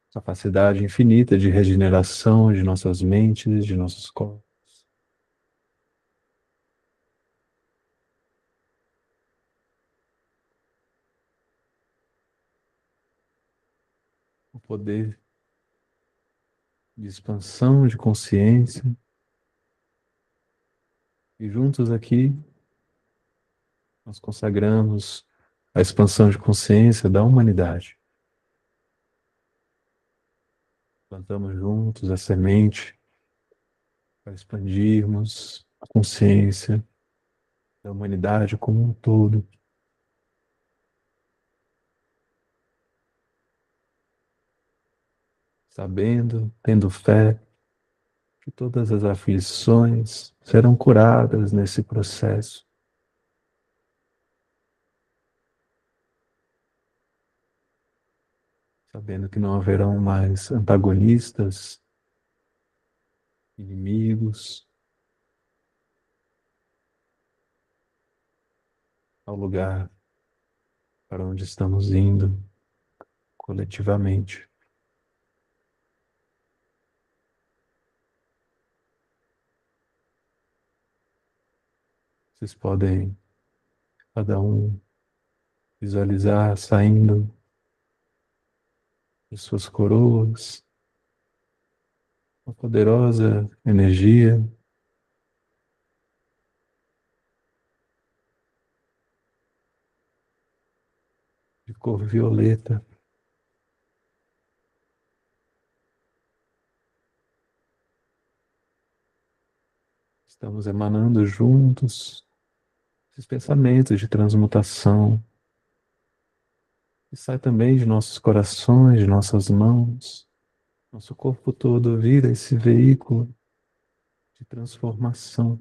Speaker 1: a capacidade infinita de regeneração de nossas mentes, de nossos corpos. O poder de expansão de consciência. E juntos aqui, nós consagramos a expansão de consciência da humanidade. Plantamos juntos a semente para expandirmos a consciência da humanidade como um todo. Sabendo, tendo fé, que todas as aflições serão curadas nesse processo. Sabendo que não haverão mais antagonistas, inimigos, ao lugar para onde estamos indo coletivamente. Vocês podem, cada um, visualizar saindo de suas coroas uma poderosa energia de cor violeta. Estamos emanando juntos esses pensamentos de transmutação que sai também de nossos corações, de nossas mãos. Nosso corpo todo vira esse veículo de transformação.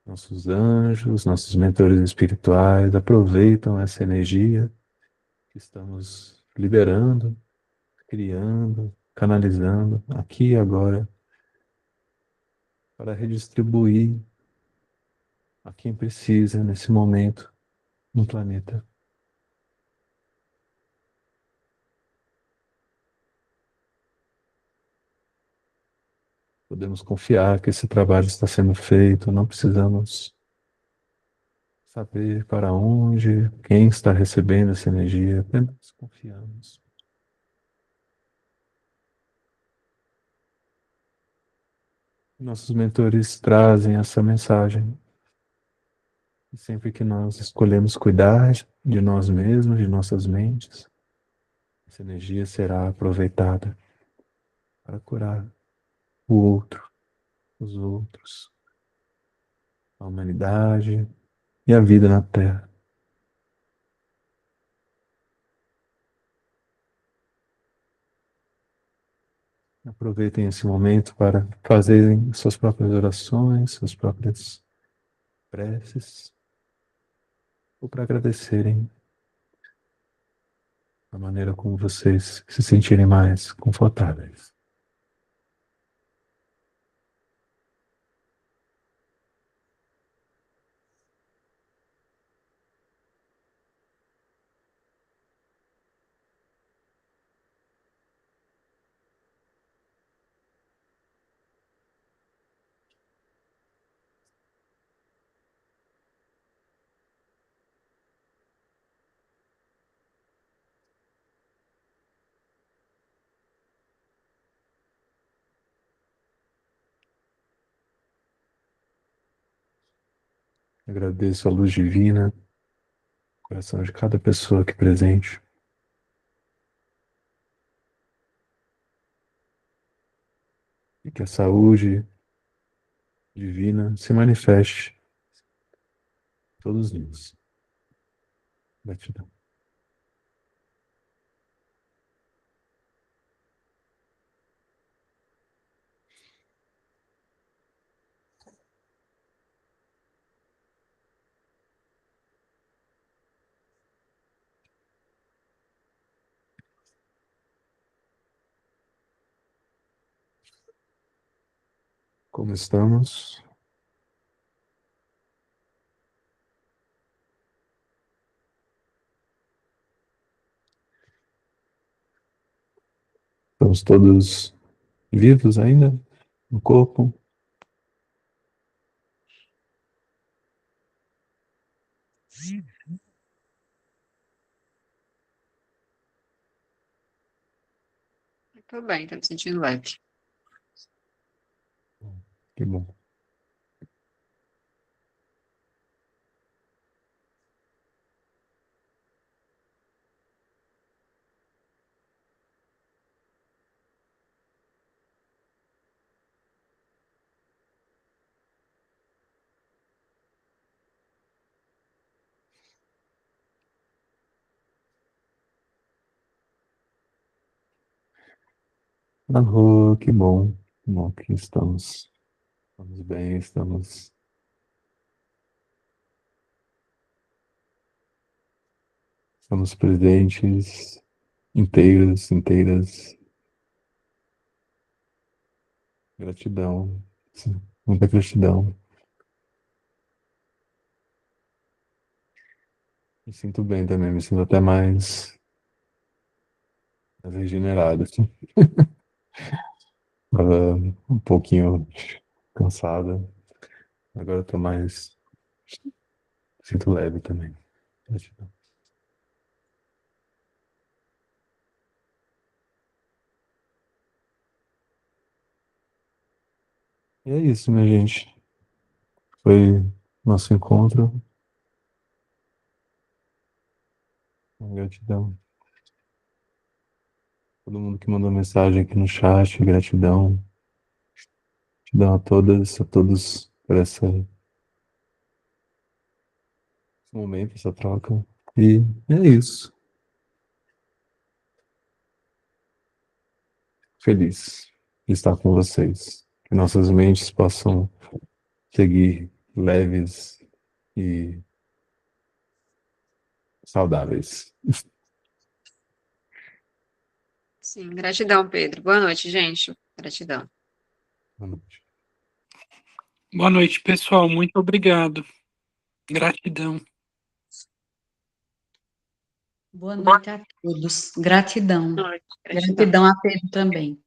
Speaker 1: Nossos anjos, nossos mentores espirituais aproveitam essa energia que estamos liberando, criando, canalizando aqui e agora para redistribuir a quem precisa nesse momento no planeta. Podemos confiar que esse trabalho está sendo feito, não precisamos saber para onde, quem está recebendo essa energia, apenas confiamos. Nossos mentores trazem essa mensagem. E sempre que nós escolhemos cuidar de nós mesmos, de nossas mentes, essa energia será aproveitada para curar o outro, os outros, a humanidade e a vida na Terra. Aproveitem esse momento para fazerem suas próprias orações, suas próprias preces, ou para agradecerem a maneira como vocês se sentirem mais confortáveis. Agradeço a luz divina, no coração de cada pessoa aqui presente. E que a saúde divina se manifeste em todos nós. Gratidão. Como estamos? Estamos todos vivos ainda no corpo?
Speaker 4: Tô bem, tô me sentindo leve.
Speaker 1: Que bom. Ah, que bom. Que bom que estamos. Estamos bem, estamos presentes, inteiras. Gratidão. Sim, muita gratidão. Me sinto bem também, me sinto até mais regenerado. Estava um pouquinho cansada. Agora eu tô mais. Sinto leve também. Gratidão. E é isso, minha gente. Foi nosso encontro. Gratidão. Todo mundo que mandou mensagem aqui no chat, gratidão. Gratidão a todas, a todos por esse momento, essa troca. E é isso. Feliz de estar com vocês. Que nossas mentes possam seguir leves e saudáveis.
Speaker 4: Sim, gratidão, Pedro. Boa noite, gente. Gratidão.
Speaker 1: Boa noite.
Speaker 5: Boa noite, pessoal. Muito obrigado. Gratidão.
Speaker 6: Boa noite a todos. Gratidão.
Speaker 4: Boa noite. Gratidão.
Speaker 6: Gratidão a Pedro também.